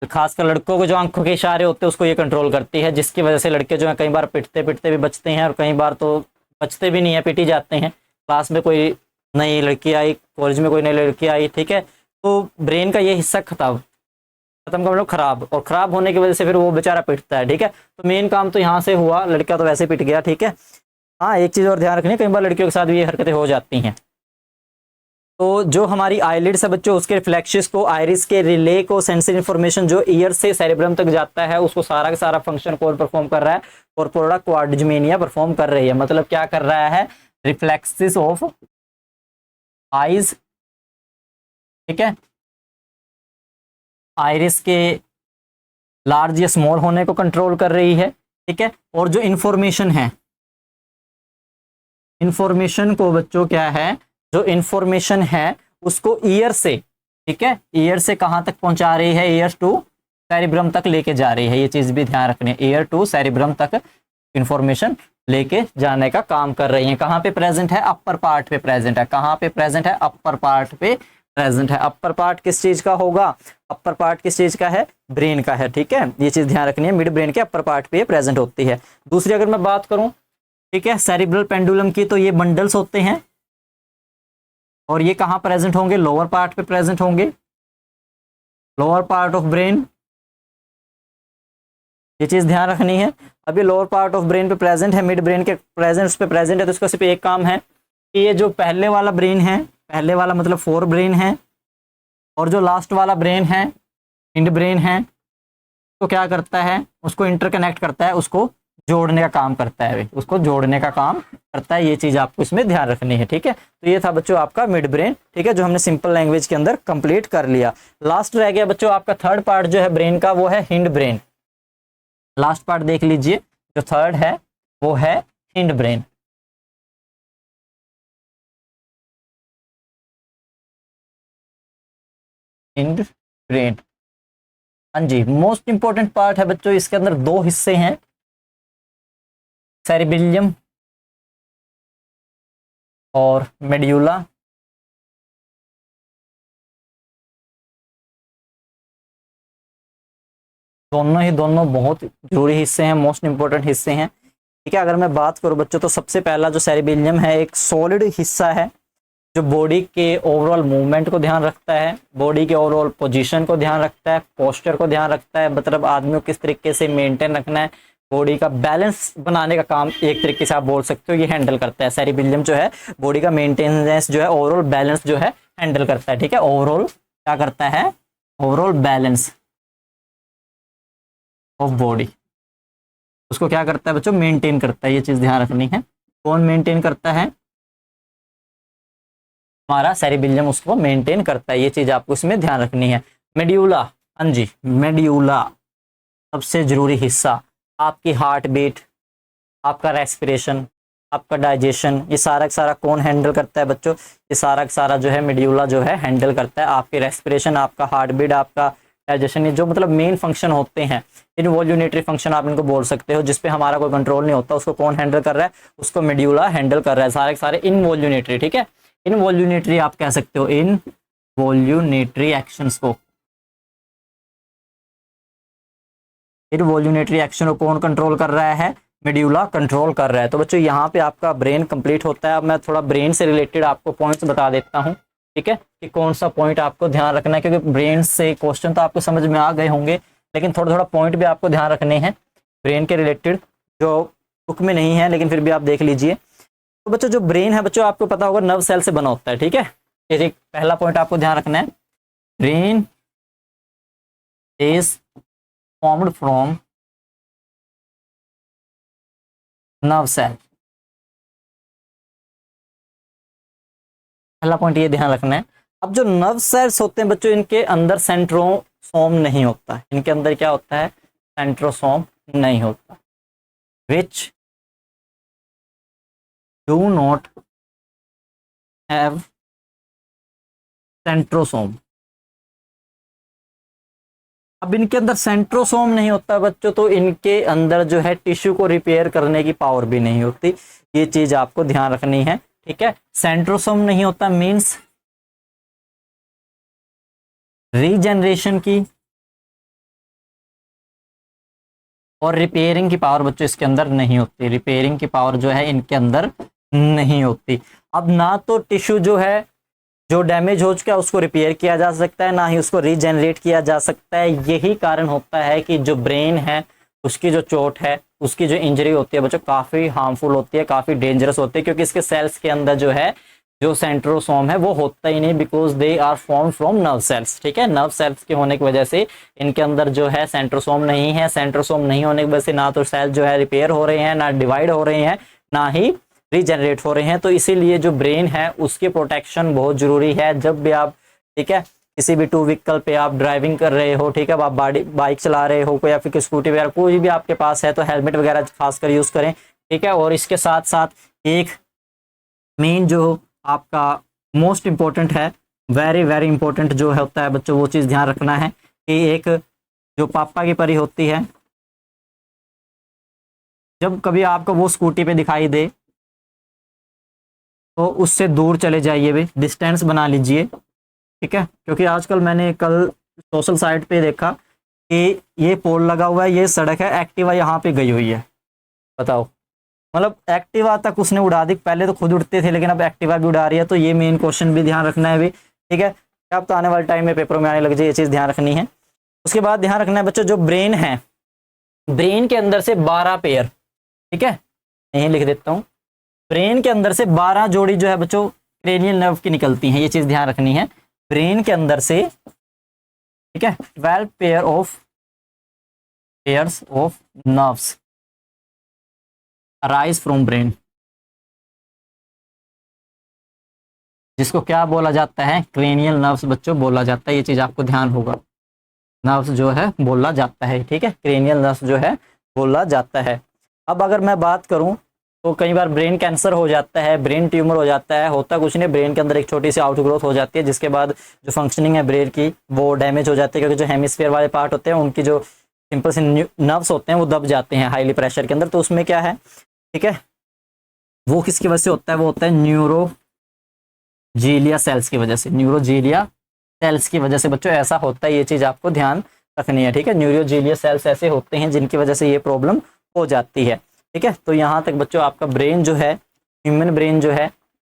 खासकर लड़कों को जो आंखों के इशारे होते हैं उसको ये कंट्रोल करती है, जिसकी वजह से लड़के जो है कई बार पिटते पिटते भी बचते हैं, और कई बार तो बचते भी नहीं है, पिट ही जाते हैं। क्लास में कोई नई लड़की आई, कॉलेज में कोई नई लड़की आई, ठीक है, तो ब्रेन का ये हिस्सा खत्म खत्म का मतलब खराब, और खराब होने की वजह से फिर वो बेचारा पिटता है, ठीक है। तो मेन काम तो यहाँ से हुआ, लड़का तो वैसे पिट गया, ठीक है। हाँ, एक चीज़ और ध्यान रखनी है, कई बार लड़कियों के साथ भी ये हरकतें हो जाती हैं। तो जो हमारी आईलिड्स है बच्चों, उसके रिफ्लेक्शंस को, आइरिस के रिले को, सेंसरी इंफॉर्मेशन जो ईयर से सेरेब्रम तक जाता है, उसको सारा का सारा फंक्शन कौन परफॉर्म कर रहा है, कॉर्पोरा क्वाड्रमेनिया परफॉर्म कर रही है। मतलब क्या कर रहा है, रिफ्लेक्सेस ऑफ आईज, ठीक है, आइरिस के लार्ज या स्मॉल होने को कंट्रोल कर रही है, ठीक है। और जो इंफॉर्मेशन है, इंफॉर्मेशन को बच्चों क्या है, जो इंफॉर्मेशन है उसको ईयर से, ठीक है, ईयर से कहां तक पहुंचा रही है, ईयर टू सेरिब्रम तक लेके जा रही है। ये चीज भी ध्यान रखनी है, ईयर टू सेरिब्रम तक इंफॉर्मेशन लेके जाने का काम कर रही है। कहां पे प्रेजेंट है, अपर पार्ट पे प्रेजेंट है। कहां पे प्रेजेंट है, अपर पार्ट पे प्रेजेंट है। अपर पार्ट किस चीज का होगा, अपर पार्ट किस चीज का है, ब्रेन का है, ठीक है। ये चीज ध्यान रखनी है, मिड ब्रेन के अपर पार्ट पे प्रेजेंट होती है। दूसरी अगर मैं बात करूं, ठीक है, सेरिब्रल पेंडुलम की, तो ये बंडल्स होते हैं, और ये कहां प्रेजेंट होंगे, लोअर पार्ट पे प्रेजेंट होंगे, लोअर पार्ट ऑफ ब्रेन। ये चीज ध्यान रखनी है। अभी लोअर पार्ट ऑफ ब्रेन पे प्रेजेंट है, मिड ब्रेन के प्रेजेंट उस पे प्रेजेंट है, तो इसका सिर्फ एक काम है कि ये जो पहले वाला ब्रेन है, पहले वाला मतलब फोर ब्रेन है, और जो लास्ट वाला ब्रेन है, इंड ब्रेन है, तो क्या करता है, उसको इंटरकनेक्ट करता है, उसको जोड़ने का काम करता है, उसको जोड़ने का काम करता है। ये चीज आपको इसमें ध्यान रखनी है, ठीक है। तो ये था बच्चों आपका मिड ब्रेन, ठीक है, जो हमने सिंपल लैंग्वेज के अंदर कंप्लीट कर लिया। लास्ट रह गया बच्चों आपका थर्ड पार्ट जो है ब्रेन का, वो है हिंड ब्रेन। लास्ट पार्ट देख लीजिए, जो थर्ड है वो है हिंड ब्रेन। हिंड ब्रेन, हाँ जी, मोस्ट इंपॉर्टेंट पार्ट है बच्चों। इसके अंदर दो हिस्से हैं, सेरिबिलियम और मेड्यूला। दोनों बहुत जरूरी हिस्से हैं, मोस्ट इंपॉर्टेंट हिस्से हैं। ठीक है, अगर मैं बात करूं बच्चों, तो सबसे पहला जो सेरिबेलियम है एक सॉलिड हिस्सा है जो बॉडी के ओवरऑल मूवमेंट को ध्यान रखता है, बॉडी के ओवरऑल पोजीशन को ध्यान रखता है, पोस्चर को ध्यान रखता है, मतलब आदमी को किस तरीके से मेंटेन रखना है, बॉडी का बैलेंस बनाने का काम एक तरीके से आप बोल सकते हो ये हैंडल करता है। सेरिबेलियम जो है बॉडी का मेंटेनेंस जो है, ओवरऑल बैलेंस जो है हैंडल करता है। ठीक है, ओवरऑल क्या करता है, ओवरऑल बैलेंस ऑफ बॉडी, उसको क्या करता है बच्चों, मेंटेन करता है। ये चीज ध्यान रखनी है, कौन मेंटेन करता है, हमारा सेरिबेलियम उसको मेंटेन करता है। ये चीज आपको इसमें ध्यान रखनी है। मेड्यूला, हाँ जी, मेड्यूला सबसे जरूरी हिस्सा, आपकी हार्ट बीट, आपका रेस्पिरेशन, आपका डाइजेशन, ये सारा का सारा कौन हैंडल करता है बच्चों, ये सारा का सारा जो है मेड्यूला जो है हैंडल करता है। आपकी रेस्पिरेशन, आपका हार्ट बीट, आपका डाइजेशन, ये जो मतलब मेन फंक्शन होते हैं, इनवॉल्यूनेटरी फंक्शन आप इनको बोल सकते हो, जिसपे हमारा कोई कंट्रोल नहीं होता, उसको कौन हैंडल कर रहा है, उसको मेड्यूला हैंडल कर रहा है। सारे के सारे इनवॉल्यूनेटरी, ठीक है, इनवॉल्यूनेटरी आप कह सकते हो, इनवॉल्यूनेटरी एक्शंस को, इनवॉल्यूनेटरी एक्शन को कौन कंट्रोल कर रहा है, मेड्यूला कंट्रोल कर रहा है। तो बच्चों यहाँ पे आपका ब्रेन कंप्लीट होता है। अब मैं थोड़ा ब्रेन से रिलेटेड आपको पॉइंट्स बता देता हूँ, ठीक है, कि कौन सा पॉइंट आपको ध्यान रखना है, क्योंकि ब्रेन से क्वेश्चन तो आपको समझ में आ गए होंगे, लेकिन थोड़ा थोड़ा पॉइंट भी आपको ध्यान रखने हैं ब्रेन के रिलेटेड, जो बुक में नहीं है लेकिन फिर भी आप देख लीजिए। तो बच्चों जो ब्रेन है बच्चों, आपको पता होगा नर्व सेल से बना होता है। ठीक है, ये पहला पॉइंट आपको ध्यान रखना है, brain is formed from nerve cell. पहला पॉइंट ये ध्यान रखना है। अब जो नर्व सेल्स होते हैं बच्चों, इनके अंदर सेंट्रोसोम नहीं होता है। इनके अंदर क्या होता है, सेंट्रोसोम नहीं होता, which do not have centrosome. अब इनके अंदर सेंट्रोसोम नहीं होता बच्चों, तो इनके अंदर जो है टिश्यू को रिपेयर करने की पावर भी नहीं होती। ये चीज आपको ध्यान रखनी है। ठीक है, सेंट्रोसोम नहीं होता मींस रीजनरेशन की और रिपेयरिंग की पावर बच्चों इसके अंदर नहीं होती। रिपेयरिंग की पावर जो है इनके अंदर नहीं होती। अब ना तो टिश्यू जो है जो डैमेज हो चुका है उसको रिपेयर किया जा सकता है, ना ही उसको रीजनरेट किया जा सकता है। यही कारण होता है कि जो ब्रेन है उसकी जो चोट है, उसकी जो इंजरी होती है बच्चों, काफ़ी हार्मफुल होती है, काफ़ी डेंजरस होती है, क्योंकि इसके सेल्स के अंदर जो है जो सेंट्रोसोम है वो होता ही नहीं, because they are form from nerve cells. ठीक है, नर्व सेल्स के होने की वजह से इनके अंदर जो है सेंट्रोसोम नहीं है। सेंट्रोसोम नहीं होने की वजह से ना तो सेल जो है रिपेयर हो रहे हैं, ना डिवाइड हो रहे हैं, ना ही रीजनरेट हो रहे हैं। तो इसीलिए जो ब्रेन है उसकी प्रोटेक्शन बहुत जरूरी है। जब भी आप, ठीक है, किसी भी टू व्हीकल पे आप ड्राइविंग कर रहे हो, ठीक है, आप बाइक चला रहे हो या फिर स्कूटी वगैरह कोई भी आपके पास है, तो हेलमेट वगैरह खासकर यूज करें। ठीक है, और इसके साथ साथ एक मेन जो आपका मोस्ट इंपॉर्टेंट है, वेरी वेरी इंपॉर्टेंट जो है होता है बच्चों, वो चीज़ ध्यान रखना है कि एक जो पापा की परी होती है, जब कभी आपको वो स्कूटी पे दिखाई दे तो उससे दूर चले जाइए, भी डिस्टेंस बना लीजिए। ठीक है, क्योंकि आजकल मैंने कल सोशल साइट पे देखा कि ये पोल लगा हुआ है, ये सड़क है, एक्टिवा यहाँ पे गई हुई है। बताओ, मतलब एक्टिवा तक उसने उड़ा दी। पहले तो खुद उड़ते थे, लेकिन अब एक्टिवा भी उड़ा रही है। तो ये मेन क्वेश्चन भी ध्यान रखना है भी। ठीक है, अब तो आने वाले टाइम में पेपरों में आने लग जाए, ये चीज़ ध्यान रखनी है। उसके बाद ध्यान रखना है बच्चों, जो ब्रेन है, ब्रेन के अंदर से 12 पेयर, ठीक है, यहीं लिख देता हूँ, ब्रेन के अंदर से 12 जोड़ी जो है बच्चों क्रेनियल नर्व की निकलती हैं। ये चीज़ ध्यान रखनी है। ब्रेन के अंदर से, ठीक है, 12 pairs of nerves arise from brain, जिसको क्या बोला जाता है, क्रेनियल नर्व्स बच्चों बोला जाता है। ये चीज़ आपको ध्यान होगा, नर्व्स जो है बोला जाता है। ठीक है, क्रेनियल नर्व्स जो है बोला जाता है। अब अगर मैं बात करूं तो कई बार ब्रेन कैंसर हो जाता है, ब्रेन ट्यूमर हो जाता है। होता कुछ नहीं, ब्रेन के अंदर एक छोटी सी आउटग्रोथ हो जाती है, जिसके बाद जो फंक्शनिंग है ब्रेन की वो डैमेज हो जाती है, क्योंकि जो हेमिस्फीयर वाले पार्ट होते हैं उनकी जो सिंपल से नर्व्स होते हैं वो दब जाते हैं हाईली प्रेशर के अंदर। तो उसमें क्या है, ठीक है, वो किसकी वजह से होता है, वो होता है न्यूरोजीलिया सेल्स की वजह से। न्यूरोजीलिया सेल्स की वजह से बच्चों ऐसा होता है। ये चीज़ आपको ध्यान रखनी है, ठीक है। न्यूरोजीनियस सेल्स ऐसे होते हैं जिनकी वजह से ये प्रॉब्लम हो जाती है, ठीक है। तो यहाँ तक बच्चों आपका ब्रेन जो है, ह्यूमन ब्रेन जो है,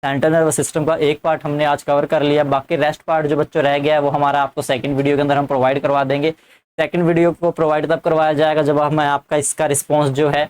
सेंट्रल नर्वस सिस्टम का एक पार्ट हमने आज कवर कर लिया। बाकी रेस्ट पार्ट जो बच्चों रह गया है वो हमारा आपको सेकंड वीडियो के अंदर हम प्रोवाइड करवा देंगे। सेकंड वीडियो को प्रोवाइड तब करवाया जाएगा जब हमें आपका इसका रिस्पॉन्स जो है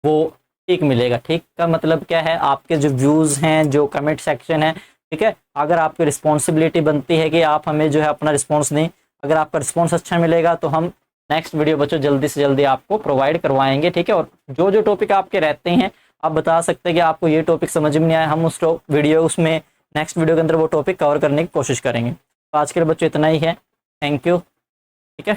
वो ठीक मिलेगा। ठीक का मतलब क्या है, आपके जो व्यूज़ हैं, जो कमेंट सेक्शन है, ठीक है, अगर आपकी रिस्पॉन्सिबिलिटी बनती है कि आप हमें जो है अपना रिस्पॉन्स दें। अगर आपका रिस्पॉन्स अच्छा मिलेगा तो हम नेक्स्ट वीडियो बच्चों जल्दी से जल्दी आपको प्रोवाइड करवाएंगे, ठीक है। और जो जो टॉपिक आपके रहते हैं आप बता सकते हैं कि आपको ये टॉपिक समझ में नहीं आया, हम उस वीडियो उसमें नेक्स्ट वीडियो के अंदर वो टॉपिक कवर करने की कोशिश करेंगे। तो आज के लिए बच्चों इतना ही है। Thank you.